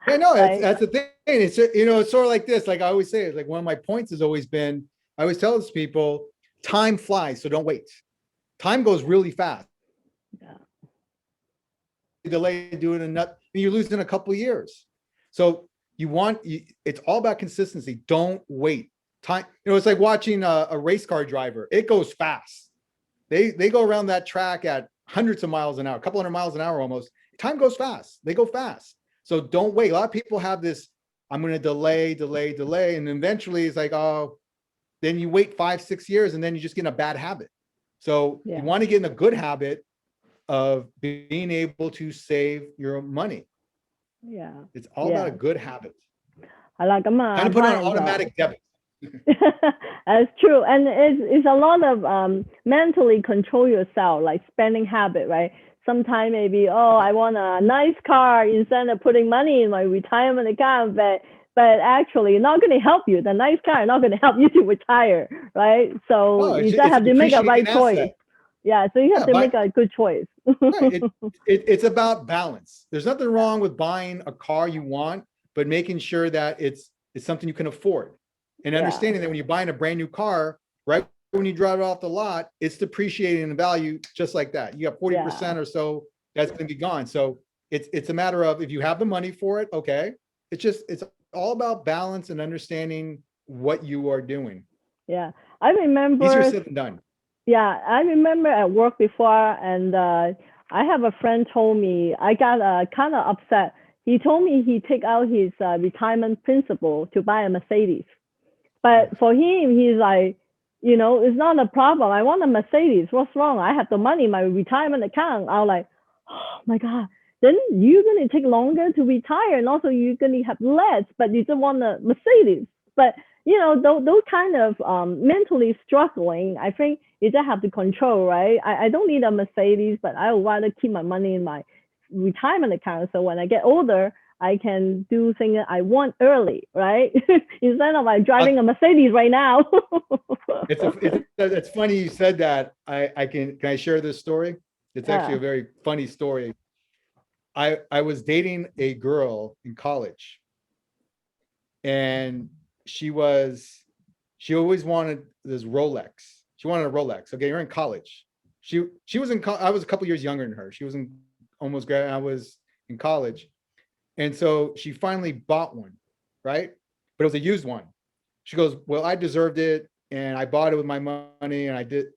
Yeah, no, that's the thing. It's, it's sort of like this. Like I always say, like one of my points has always been, I always tell these people, time flies, so don't wait. Time goes really fast. Yeah. Delay doing you're losing a couple of years. So it's all about consistency. Don't wait. Time, it's like watching a race car driver. It goes fast. They go around that track at hundreds of miles an hour, a couple hundred miles an hour almost. Time goes fast. They go fast. So don't wait. A lot of people have this, I'm going to delay. And eventually it's like, then you wait 5-6 years and then you just get in a bad habit. So you want to get in a good habit of being able to save your money. Yeah. It's all about a good habit. 係啦，咁啊， Kind of put on automatic debit. That's true, and it's a lot of mentally control yourself, like spending habit, right? Sometimes maybe, I want a nice car instead of putting money in my retirement account, but actually not going to help you. The nice car is not going to help you to retire, right? So you just have to make a right choice. Yeah, so you have to make a good choice. Right. It's about balance. There's nothing wrong with buying a car you want, but making sure that it's something you can afford. And understanding that when you're buying a brand new car, right when you drive it off the lot, it's depreciating in value just like that. You got 40% or so that's going to be gone. So it's a matter of if you have the money for it, okay. It's all about balance and understanding what you are doing. Yeah, I remember. Easier said than done. Yeah, I remember at work before, and I have a friend told me, I got kind of upset. He told me he take out his retirement principal to buy a Mercedes. But for him, he's like, it's not a problem. I want a Mercedes. What's wrong? I have the money in my retirement account. I was like, oh my God, then you're going to take longer to retire. And also you're going to have less, but you don't want a Mercedes. But, those kind of mentally struggling, I think you just have to control, right? I don't need a Mercedes, but I would rather keep my money in my retirement account. So when I get older, I can do things I want early, right? Instead of like driving a Mercedes right now. It's funny you said that. Can I share this story? It's actually a very funny story. I was dating a girl in college, and she always wanted this Rolex. She wanted a Rolex. Okay, you're in college. She was I was a couple years younger than her. She was almost grad. I was in college. And so she finally bought one, right? But it was a used one. She goes, well, I deserved it. And I bought it with my money and I did.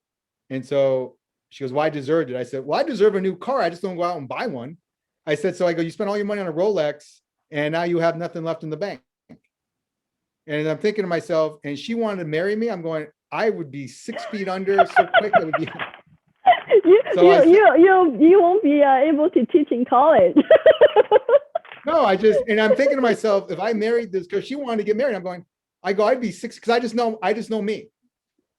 And so she goes, well, I deserved it. I said, well, I deserve a new car. I just don't go out and buy one. I said, so I go, you spent all your money on a Rolex and now you have nothing left in the bank. And I'm thinking to myself, and she wanted to marry me. I'm going, I would be 6 feet under so quick. It would be. You won't be able to teach in college. No, and I'm thinking to myself, if I married this girl, she wanted to get married. I'd be 6, because I just know me.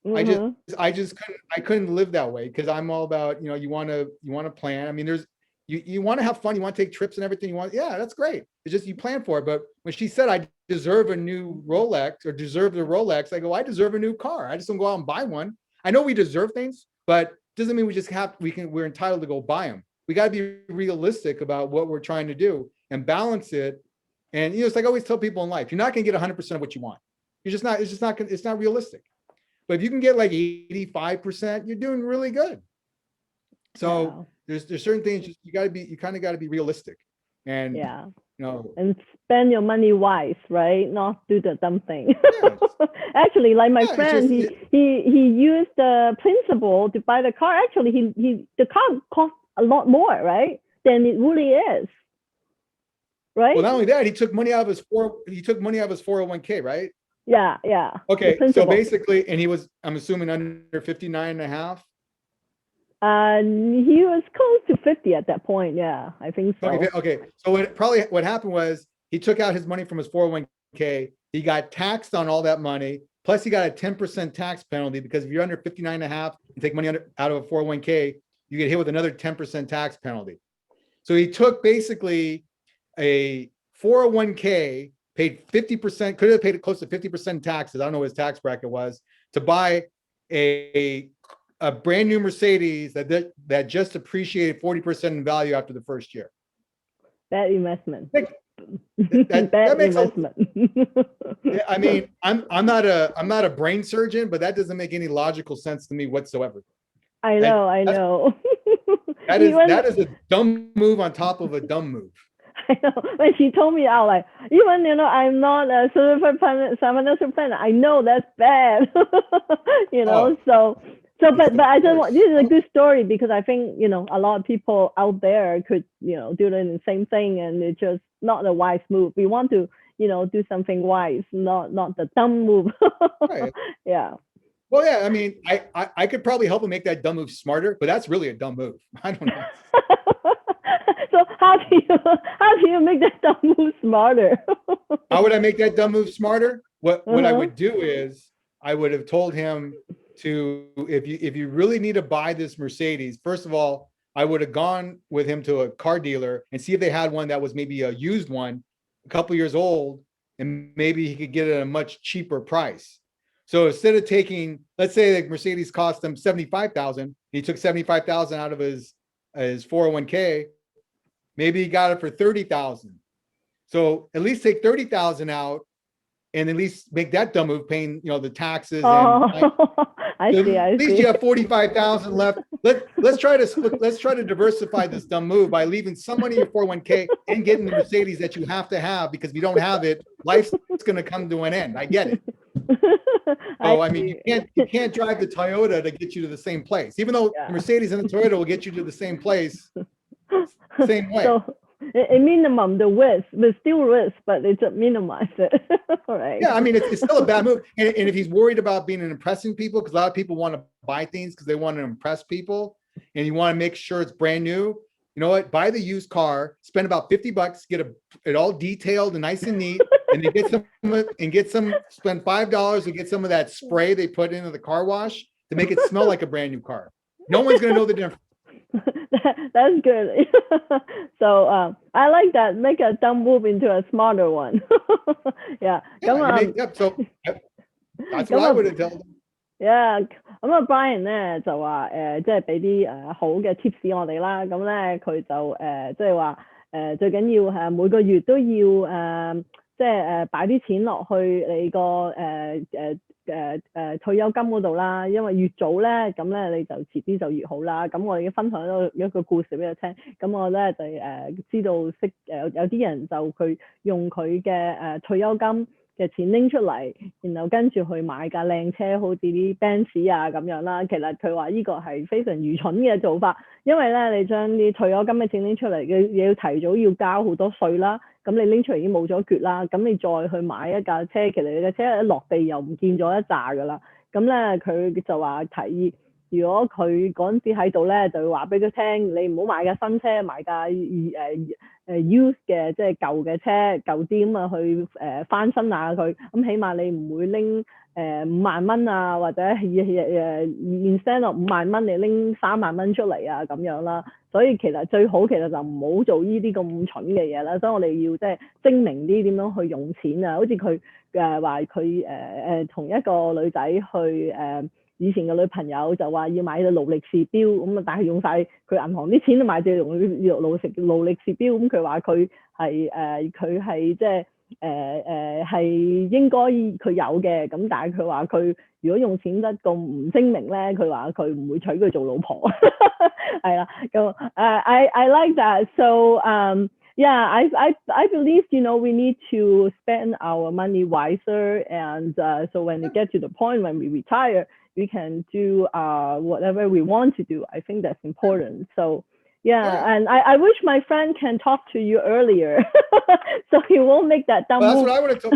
Mm-hmm. I couldn't live that way, because I'm all about, you want to plan. I mean, you want to have fun. You want to take trips and everything. That's great. It's just, you plan for it. But when she said, I deserve a new Rolex or deserve the Rolex, I go, I deserve a new car. I just don't go out and buy one. I know we deserve things, but doesn't mean we just we're entitled to go buy them. we got to be realistic about what we're trying to do and balance it. And, it's like I always tell people in life, you're not going to get 100% of what you want. It's not realistic. But if you can get like 85%, you're doing really good. So there's certain things you kind of got to be realistic. And, and spend your money wise, right? Not do the dumb thing. Actually, like my friend, he used the principal to buy the car. Actually, the car cost a lot more, right, than it really is. Right. Well, not only that, he took money out of his 401k, right? Yeah. Okay, so basically, and he was, I'm assuming, under 59 and a half. He was close to 50 at that point. Yeah, I think so. Okay. So what happened was he took out his money from his 401k. He got taxed on all that money. Plus he got a 10% tax penalty because if you're under 59 and a half and take money out of a 401k, you get hit with another 10% tax penalty. So he took basically a 401k, paid 50%, could have paid close to 50% taxes. I don't know what his tax bracket was, to buy a brand new Mercedes that just appreciated 40% in value after the first year. Bad investment. That makes investment. I mean, I'm not a brain surgeon, but that doesn't make any logical sense to me whatsoever. I know. That is a dumb move on top of a dumb move. I know. When she told me out, like, even I'm not a certified financial planner. I know that's bad. But I don't want, this is a good story because I think, a lot of people out there could, do the same thing, and it's just not a wise move. We want to, do something wise, not the dumb move. Right. Yeah. Well, yeah, I mean, I could probably help him make that dumb move smarter, but that's really a dumb move. I don't know. So how do you make that dumb move smarter? How would I make that dumb move smarter? What I would do is I would have told him to, if you really need to buy this Mercedes, first of all, I would have gone with him to a car dealer and see if they had one that was maybe a used one, a couple years old, and maybe he could get it at a much cheaper price. So instead of taking, let's say the Mercedes cost him $75,000, he took $75,000 out of his 401k, maybe he got it for $30,000. So at least take $30,000 out and at least make that dumb move, paying, the taxes. I see. At least you have $45,000 left. Let's try to diversify this dumb move by leaving some money in your 401k and getting the Mercedes that you have to have, because if you don't have it, life's going to come to an end. I get it. Oh, I mean, you can't drive the Toyota to get you to the same place, even though the Mercedes and the Toyota will get you to the same place, same way. So a minimum the risk, but still risk, but it's a minimize it. Right. Yeah, I mean, it's still a bad move. And if he's worried about being impressing people, because a lot of people want to buy things because they want to impress people, and you want to make sure it's brand new, you know what? Buy the used car, spend about $50, get it all detailed and nice and neat, and then spend $5 to get some of that spray they put into the car wash to make it smell like a brand new car. No one's going to know the difference. That's good. So I like that. Make a dumb move into a smarter one. Yeah. So that's what I would have told them. Yeah， 咁啊 Brian 咧就話即係俾啲好嘅 tips 我哋啦，咁咧佢就即係話最緊要每個月都要即係擺啲錢落去你個退休金嗰度啦，因為越早咧咁咧你就遲啲就越好啦。咁我哋已經分享咗一個故事俾佢聽，咁我咧就知道有啲人就佢用佢嘅退休金嘅錢拎出嚟，然後跟住去買架靚車，好似啲 Benz 啊咁樣啦。其實佢話呢個係非常愚蠢嘅做法，因為咧你將啲退休金嘅錢拎出嚟，你要提早要交好多稅啦。咁你拎出嚟已經冇咗橛啦，咁你再去買一架車，其實你嘅車一落地又唔見咗一紮㗎啦。咁咧佢就話提議，如果佢嗰陣時喺度咧，就會話俾佢聽，你唔好買架新車，買架used 嘅，即係舊嘅車，舊啲咁啊去翻新下佢，咁起碼你唔會拎5萬蚊啊，或者instead of 5萬蚊你拎3萬蚊出嚟啊咁樣啦。所以其實最好其實就唔好做呢啲咁蠢嘅嘢啦。所以我哋要即係精明啲點樣去用錢啊。好似佢話佢同一個女仔去以前嘅女朋友就話要買隻勞力士錶，咁啊但係用晒佢銀行啲錢都買隻勞力士錶，咁佢話佢係即係係應該佢有嘅，咁但係佢話佢如果用錢得咁唔精明咧，佢話佢唔會娶佢做老婆，係啦，咁I like that. So yeah, I believe we need to spend our money wiser, and so when we get to the point when we retire, we can do whatever we want to do. I think that's important. So yeah, and I wish my friend can talk to you earlier, so he won't make that dumb Well, that's move. what I would have told.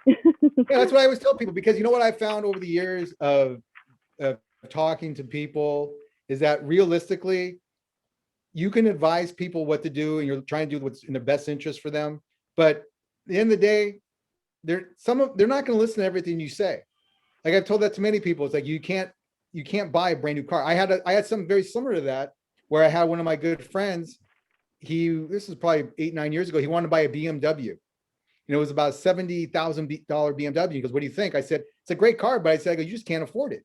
Yeah, that's what I always tell people, because you know what I found over the years of talking to people is that realistically, you can advise people what to do, and you're trying to do what's in the best interest for them. But at the end of the day, they're not going to listen to everything you say. Like I've told that to many people. It's like you can't buy a brand new car. I had something very similar to that, where I had one of my good friends. This is probably 8-9 years ago. He wanted to buy a BMW. It was about $70,000 BMW. He goes, "What do you think?" I said, "It's a great car," but I said, "You just can't afford it."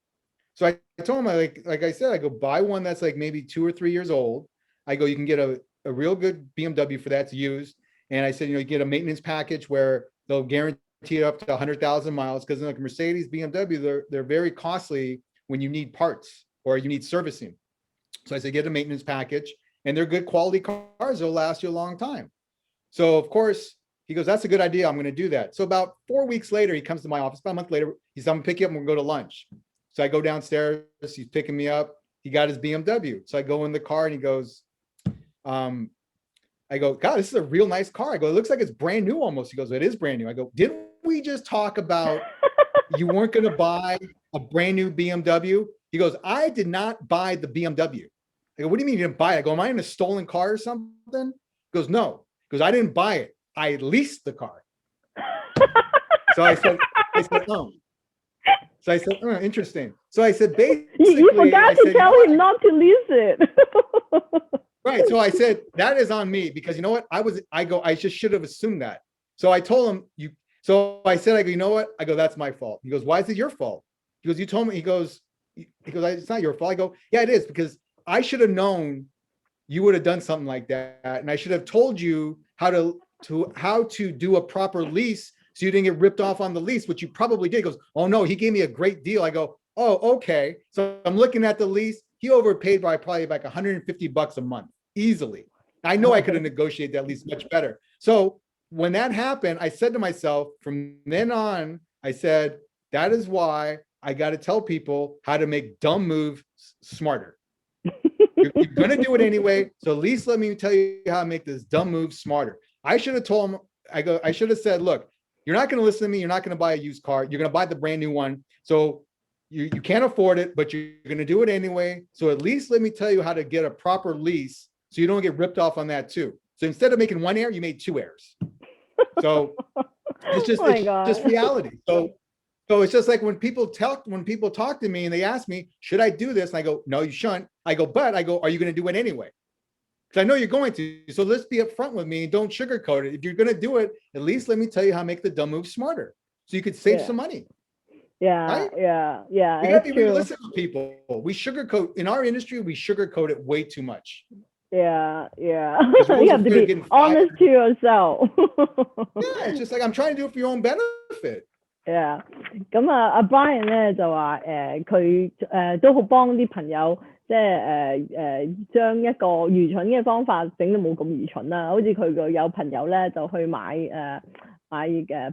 So I told him, like I said, I go, buy one that's like maybe 2 or 3 years old. I go, you can get a real good BMW for that to use. And I said, you get a maintenance package where they'll guarantee it up to 100,000 miles, because like Mercedes, BMW, they're very costly when you need parts or you need servicing. So I said, get a maintenance package, and they're good quality cars. They'll last you a long time. So of course, he goes, "That's a good idea. I'm going to do that." So about 4 weeks later, he comes to my office. About a month later, he said, "I'm going to pick you up and we'll go to lunch." So I go downstairs, he's picking me up. He got his BMW. So I go in the car and he goes, I go, "God, this is a real nice car." I go, "It looks like it's brand new almost." He goes, "It is brand new." I go, "Didn't we just talk about you weren't going to buy a brand new BMW?" He goes, "I did not buy the BMW." I go, "What do you mean you didn't buy it?" I go, "Am I in a stolen car or something?" He goes, "No." He goes, "I didn't buy it. I leased the car." So I said, "Oh." So I said, "Oh, interesting." So I said, basically, you forgot to tell him not to lease it. Right. So I said, that is on me, because you know what? I just should have assumed that. So I told him, so I said, I go, "You know what?" I go, "That's my fault." He goes, "Why is it your fault?" He goes, "You told me." He goes, "It's not your fault." I go, "Yeah, it is, because I should have known you would have done something like that. And I should have told you how to do a proper lease, so you didn't get ripped off on the lease," which you probably did. He goes, "Oh no, he gave me a great deal." I go, "Oh, okay." So I'm looking at the lease. He overpaid by probably like $150 a month, easily. I know I could have negotiated that lease much better. So when that happened, I said to myself, from then on, I said, that is why I got to tell people how to make dumb moves smarter. You're going to do it anyway. So at least let me tell you how to make this dumb move smarter. I should have told him, I should have said, "Look, you're not going to listen to me. You're not going to buy a used car. You're going to buy the brand new one. So you can't afford it, but you're going to do it anyway. So at least let me tell you how to get a proper lease, so you don't get ripped off on that too." So instead of making 1 error, you made 2 errors. So it's just reality. So it's just like when people talk to me and they ask me, "Should I do this?" And I go, "No, you shouldn't." I go, "Are you going to do it anyway?" Because I know you're going to. So let's be upfront with me and don't sugarcoat it. If you're going to do it, at least let me tell you how to make the dumb move smarter, so you could save some money. Yeah, right? yeah. We got to be realistic with people. We sugarcoat, in our industry, we sugarcoat it way too much. Yeah. You have to be honest to yourself. Yeah, it's just like, I'm trying to do it for your own benefit. Yeah. 咁阿 Brian 咧就話佢都好幫啲朋友，即係將一個愚蠢嘅方法整到冇咁愚蠢啦。好似佢個有朋友咧就去買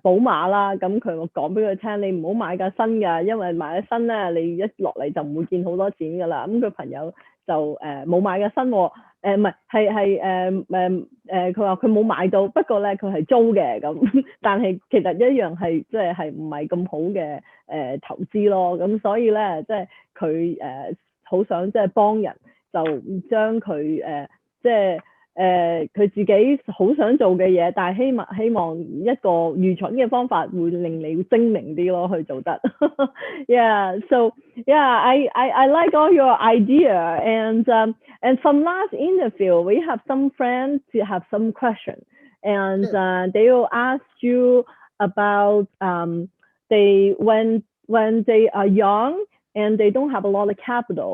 寶馬啦，咁佢講俾佢聽，你唔好買架新㗎，因為買咗新咧，你一落嚟就唔會見好多錢㗎啦。咁佢朋友就冇買架新喎。唔係，佢話佢冇買到，不過咧佢係租嘅咁，但係其實一樣係即係唔係咁好嘅投資咯。咁所以咧即係佢好想即係幫人，就將佢即係佢自己好想做嘅嘢，但係希望一個愚蠢嘅方法會令你精明啲咯，去做得。Yeah, so yeah, I like all your idea, and from last interview, we have some friends who have some questions, and they will ask you about when they are young and they don't have a lot of capital,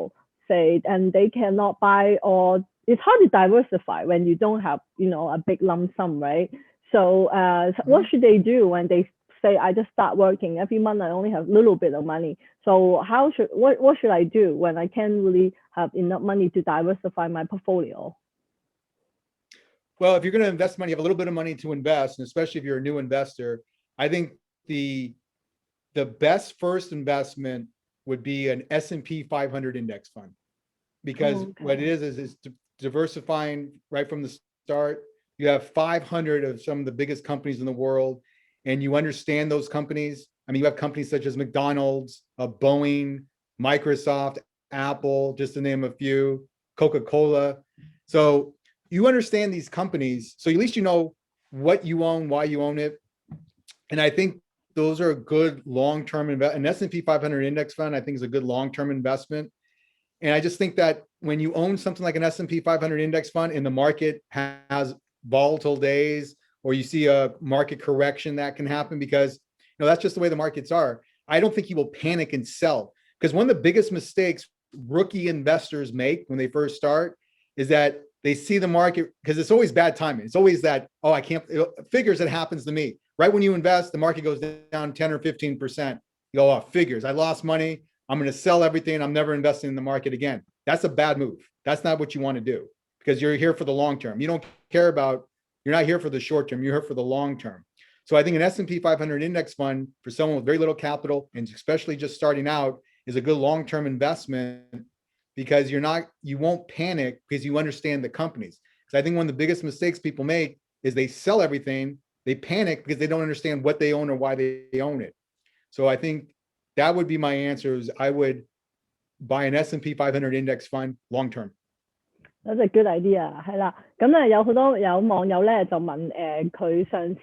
say, and they cannot buy, or it's hard to diversify when you don't have, a big lump sum, right? So what should they do when they say, I just start working every month, I only have a little bit of money. So what should I do when I can't really have enough money to diversify my portfolio? Well, if you're going to invest money, you have a little bit of money to invest, and especially if you're a new investor, I think the best first investment would be an S&P 500 index fund, because what it is diversifying right from the start. You have 500 of some of the biggest companies in the world, and you understand those companies. I mean, you have companies such as McDonald's, Boeing, Microsoft, Apple, just to name a few, Coca-Cola. So you understand these companies, so at least you know what you own, why you own it. And I think those are a good long-term investment. An S&P 500 index fund, I think, is a good long-term investment. And I just think that when you own something like an S&P 500 index fund and the market has volatile days, or you see a market correction that can happen, because that's just the way the markets are. I don't think you will panic and sell, because one of the biggest mistakes rookie investors make when they first start is that they see the market, because it's always bad timing. It's always that, oh, I can't, figures, it happens to me. Right when you invest, the market goes down 10 or 15%. You go, oh, figures, I lost money. I'm going to sell everything. I'm never investing in the market again. That's a bad move. That's not what you want to do, because you're here for the long term. You don't care about, you're not here for the short term. You're here for the long term. So I think an S&P 500 index fund for someone with very little capital, and especially just starting out, is a good long-term investment, because you won't panic because you understand the companies. Because I think one of the biggest mistakes people make is they sell everything. They panic because they don't understand what they own or why they own it. So I think that would be my answer, is I would buy an S&P 500 index fund long term. That's a good idea， 係啦。咁有好多網友咧就問佢上次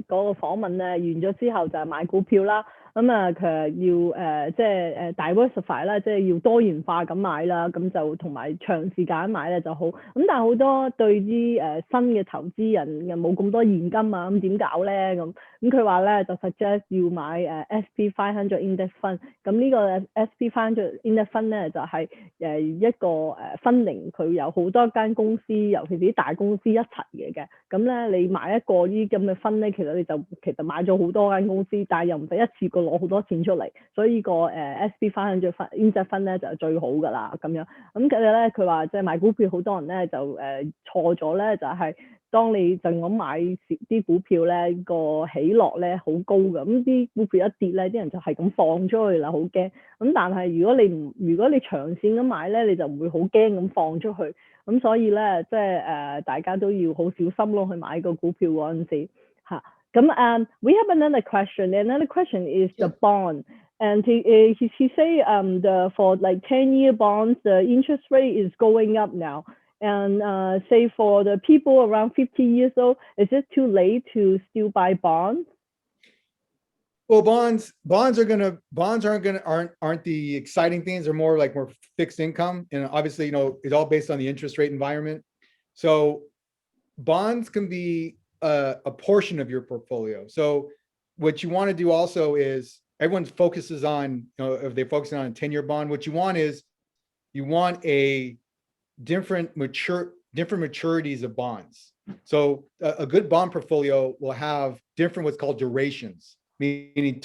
嗰個訪問咧完咗之後就係買股票啦。佢要即係diversify啦，即係要多元化咁買啦，咁就同埋長時間買咧就好。咁但係好多對啲新嘅投資人又冇咁多現金啊，咁點搞咧？咁佢話咧就 suggest 要買SP 500 Index Fund。咁呢個 SP 500 Index Fund 咧就係一個funding，佢有好多間公司，尤其是啲大公司一齊嘅。咁咧你買一個呢咁嘅 fund 咧，其實買咗好多間公司，但係又唔使一次過攞好多錢出嚟，所以個SP 500 Index Fund 咧就係最好㗎啦咁樣。咁其實咧佢話即係買股票好多人咧就錯咗咧，就係當你就咁買啲股票咧個起落咧好高㗎，咁啲股票一跌咧啲人就係咁放出去啦，好驚。咁但係如果你長線咁買咧，你就唔會好驚咁放出去。咁所以咧，即係大家都要好小心咯，去買個股票嗰陣時嚇。咁we have another question. Another question is the bond, and he say for like 10-year bonds, the interest rate is going up now. And say for the people around 50 years old, is it too late to still buy bonds? Well, bonds aren't the exciting things. They're more fixed income, and obviously, it's all based on the interest rate environment. So bonds can be a portion of your portfolio. So what you want to do also is, everyone focuses on, if they're focusing on a 10-year bond, what you want is you want a different maturities of bonds. So a good bond portfolio will have different what's called durations, meaning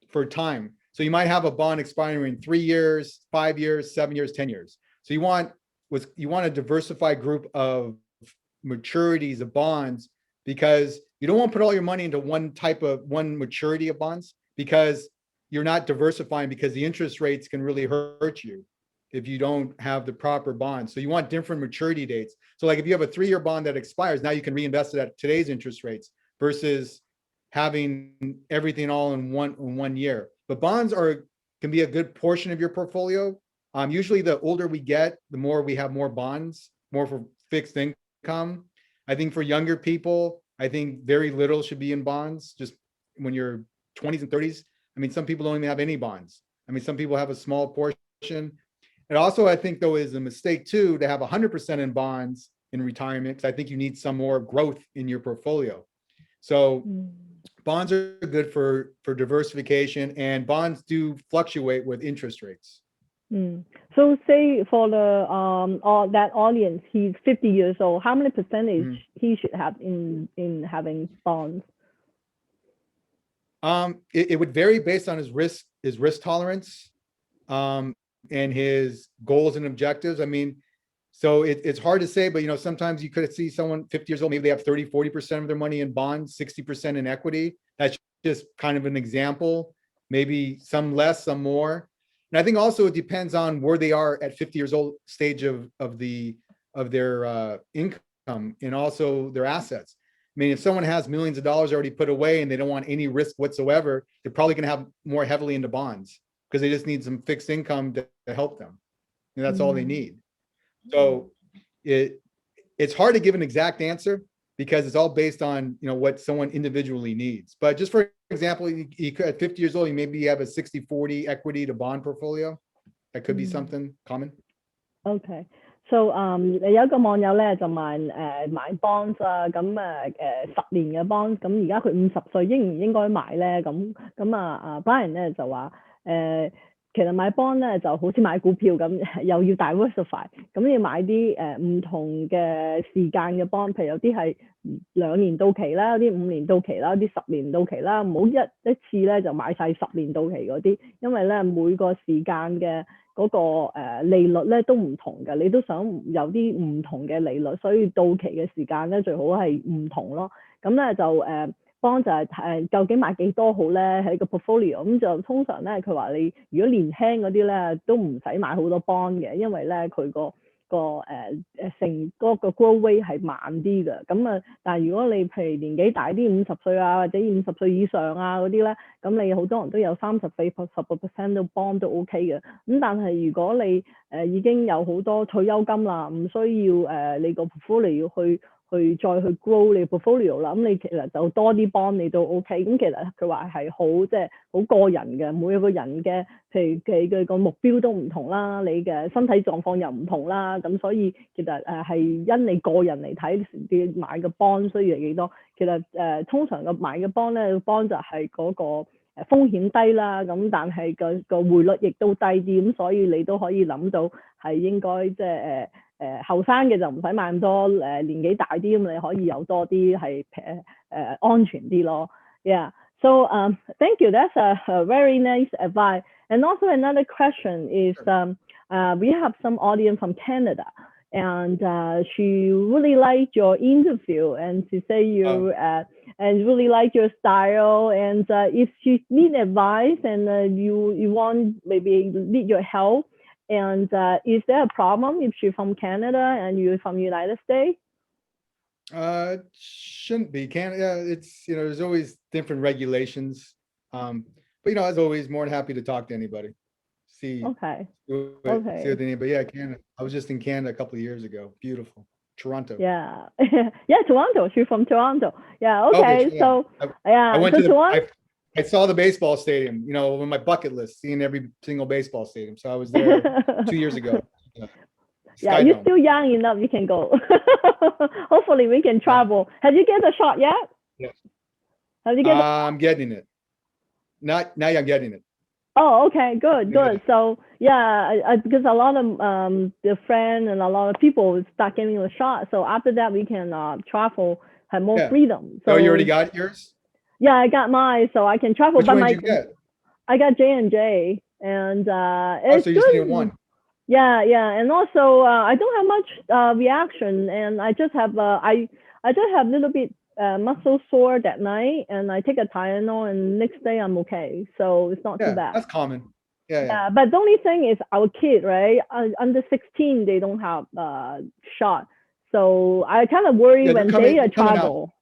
for time. So you might have a bond expiring in 3 years, 5 years, 7 years, 10 years. So you want a diversified group of maturities of bonds, because you don't want to put all your money into one maturity of bonds, because you're not diversifying, because the interest rates can really hurt you if you don't have the proper bonds. So you want different maturity dates. So like if you have a 3-year bond that expires, now you can reinvest it at today's interest rates versus having everything all in one year. But bonds can be a good portion of your portfolio. Usually the older we get, the more we have more bonds, more for fixed income. I think for younger people, I think very little should be in bonds. Just when you're 20s and 30s, I mean, some people don't even have any bonds. I mean, some people have a small portion. And also, I think, though, is a mistake too to have 100% in bonds in retirement, because I think you need some more growth in your portfolio. So bonds are good for diversification, and bonds do fluctuate with interest rates. So say for the that audience, he's 50 years old. How many percentage he should have in having bonds? It would vary based on his risk tolerance, and his goals and objectives. I mean, so it's hard to say, but sometimes you could see someone 50 years old, maybe they have 30-40% of their money in bonds, 60% in equity. That's just kind of an example. Maybe some less, some more. And I think also it depends on where they are at 50 years old stage of their income and also their assets. I mean, if someone has millions of dollars already put away and they don't want any risk whatsoever, they're probably going to have more heavily into bonds because they just need some fixed income to help them. And that's all they need. So it's hard to give an exact answer because it's all based on, what someone individually needs. But just for example, you could, at 50 years old, you maybe have a 60-40 equity to bond portfolio. That could be something common. Okay. So 有一個網友咧就買 bonds 啊，咁10年嘅 bonds， 咁而家佢50歲應唔應該買咧？咁Brian 咧就話其實買 bond 咧就好似買股票咁，又要 diversify， 咁要買啲唔同嘅時間嘅 bond， 譬如有啲係2年到期啦，有啲5年到期啦，有啲10年到期啦，唔好一次咧就買晒10年到期嗰啲，因為咧每個時間嘅嗰個利率咧都唔同嘅，你都想有啲唔同嘅利率，所以到期嘅時間咧最好係唔同咯。咁咧就幫就係究竟買幾多好咧？喺個 portfolio 咁就通常咧，佢話你如果年輕嗰啲咧都唔使買好多 bond 嘅，因為咧佢個成嗰個 growth rate 係慢啲嘅。咁但係如果你譬如年紀大啲50歲啊，或者50歲以上啊嗰啲咧，咁你好多人都有30-40% 都 bond 都 OK 嘅。咁但係如果你已經有好多退休金啦，唔需要你個 portfolio 去再去 grow 你 portfolio 啦，咁你其實就多啲 bond 你都 OK。咁其實佢話係好即係好個人嘅，每一個人嘅譬如佢個目標都唔同啦，你嘅身體狀況又唔同啦，咁所以其實係因你個人嚟睇你買嘅 bond 需要係幾多。其實通常個買嘅 bond 咧 bond 就係嗰個風險低啦，咁但係個匯率亦都低啲，咁所以你都可以諗到係應該即係後生嘅就唔使買咁多，年紀大啲咁你可以有多啲係安全啲咯。Yeah. So thank you. That's a very nice advice. And also another question is we have some audience from Canada, and she really liked your interview, and she say you and really like your style. And if she need advice and you want maybe need your help. And is there a problem if she's from Canada and you're from United States? Shouldn't be. Canada, it's there's always different regulations. But as always, more than happy to talk to anybody. See what they need. But yeah, Canada. I was just in Canada a couple of years ago. Beautiful. Toronto. Yeah. Yeah, Toronto. She's from Toronto. Yeah, okay. So I went to Toronto. I saw the baseball stadium, on my bucket list, seeing every single baseball stadium. So I was there 2 years ago. Yeah, you're still young enough. You can go. Hopefully, we can travel. Have you get a shot yet? Yes. Have you get? I'm getting it. Now I'm getting it. Oh, okay, good. So because a lot of the friends and a lot of people start getting a shot. So after that, we can travel, have more freedom. So you already got yours? Yeah, I got mine, so I can travel. Which one did you get? I got J&J, and it's so you just need one. Yeah, and also I don't have much reaction, and I just have I just have a little bit muscle sore that night, and I take a Tylenol, and next day I'm okay, so it's not too bad. That's common. Yeah. But the only thing is our kid, right? Under 16, they don't have shot, so I kind of worry when they travel.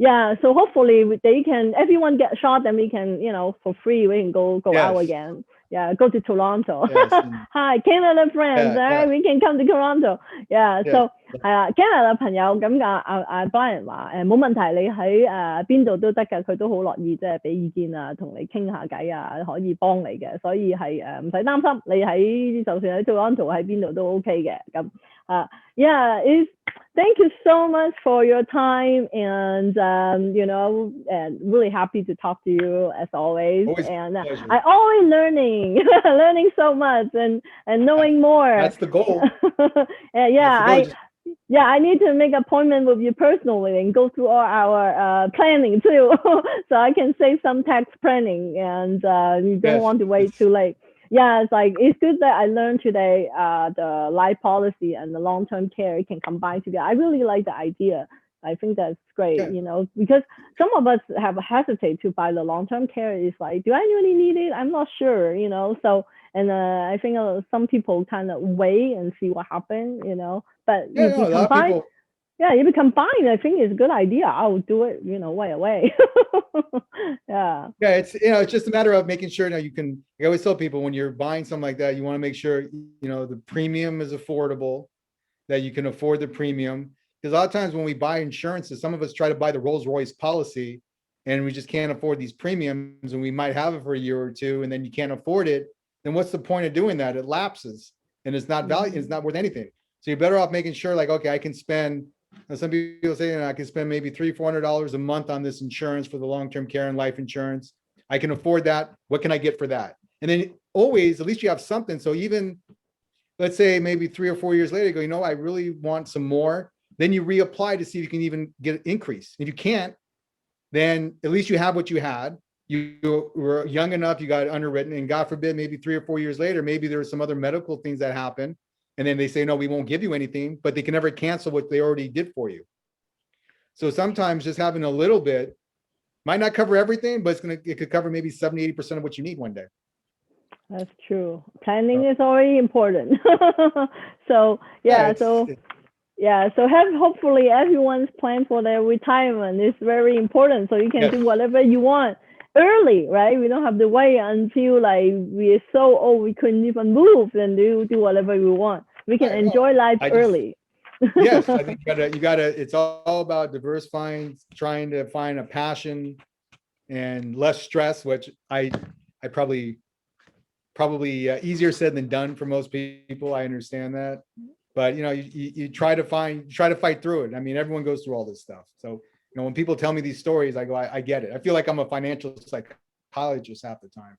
Yeah, so hopefully everyone get shot, then we can, for free, we can go out again. Yeah, go to Toronto. Yes. Hi, Canada friends, we can come to Toronto. Yeah, so Canada 朋友咁㗎，Brian 話冇問題，你喺邊度都得㗎，佢都好樂意即係俾意見啊，同你傾下偈啊，可以幫你嘅，所以係唔使擔心，你就算喺 Toronto 喺邊度都 OK 嘅咁。Yeah, thank you so much for your time, and and really happy to talk to you as always. And I always learning, learning so much and knowing more. That's the goal. I need to make an appointment with you personally and go through all our planning too, so I can save some tax planning, and you don't want to wait too late. Yeah, it's good that I learned today the life policy and the long-term care can combine together. I really like the idea. I think that's great, because some of us have hesitate to buy the long-term care. It's like, do I really need it? I'm not sure, so, and I think some people kind of wait and see what happens, but if you combine, if you combine, I think it's a good idea. I will do it, right away. Yeah, it's just a matter of making sure. Now I always tell people, when you're buying something like that, you want to make sure, the premium is affordable, that you can afford the premium. Because a lot of times when we buy insurances, some of us try to buy the Rolls Royce policy and we just can't afford these premiums, and we might have it for a year or two and then you can't afford it. Then what's the point of doing that? It lapses and it's not value, it's not worth anything. So you're better off making sure, like, okay, I can spend, some people say, I can spend maybe $300-400 a month on this insurance for the long-term care and life insurance. I can afford that. What can I get for that? And then always, at least you have something. So even, let's say maybe 3 or 4 years later, you go, I really want some more. Then you reapply to see if you can even get an increase. If you can't, then at least you have what you had. You were young enough, you got it underwritten, and God forbid, maybe 3 or 4 years later, maybe there were some other medical things that happen. And then they say, no, we won't give you anything, but they can never cancel what they already did for you. So sometimes just having a little bit might not cover everything, but it could cover maybe 70-80% of what you need one day. That's true. Planning is already important. So hopefully everyone's plan for their retirement is very important. So you can do whatever you want early, right? We don't have to wait until we're so old we couldn't even move, and do whatever we want. We can enjoy life early. Yes, I think you gotta, it's all about diversifying, trying to find a passion and less stress, which I probably easier said than done for most people. I understand that. But you try to fight through it. I mean, everyone goes through all this stuff. So when people tell me these stories, I go, I get it. I feel like I'm a financial psychologist half the time.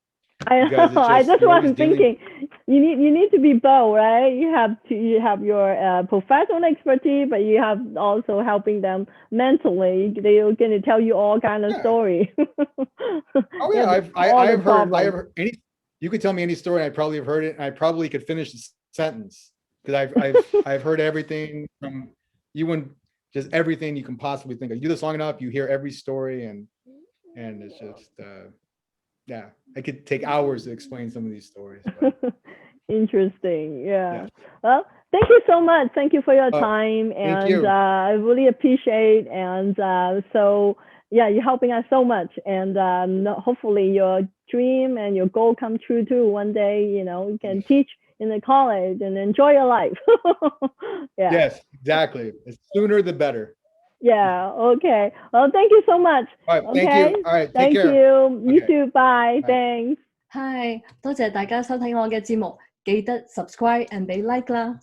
I know. I just wasn't thinking. You need to be both, right? You have your professional expertise, but you have also helping them mentally. They're going to tell you all kind of stories. Oh yeah, I've heard any. You could tell me any story, I probably have heard it, and I probably could finish the sentence. Because I've heard everything from you, and just everything you can possibly think of. You do this long enough, you hear every story, and it's just I could take hours to explain some of these stories. Interesting. Yeah. Well, thank you so much. Thank you for your time, and I really appreciate. And you're helping us so much, and hopefully your dream and your goal come true too. One day, you can teach in the college and enjoy your life. Yes, exactly. The sooner the better. Yeah. Okay. Well, thank you so much. All right. Thank you. All right. Thank you. You too. Bye. Bye. Thanks. Hi，多謝大家收睇我嘅節目，記得 subscribe and 俾 like 啦。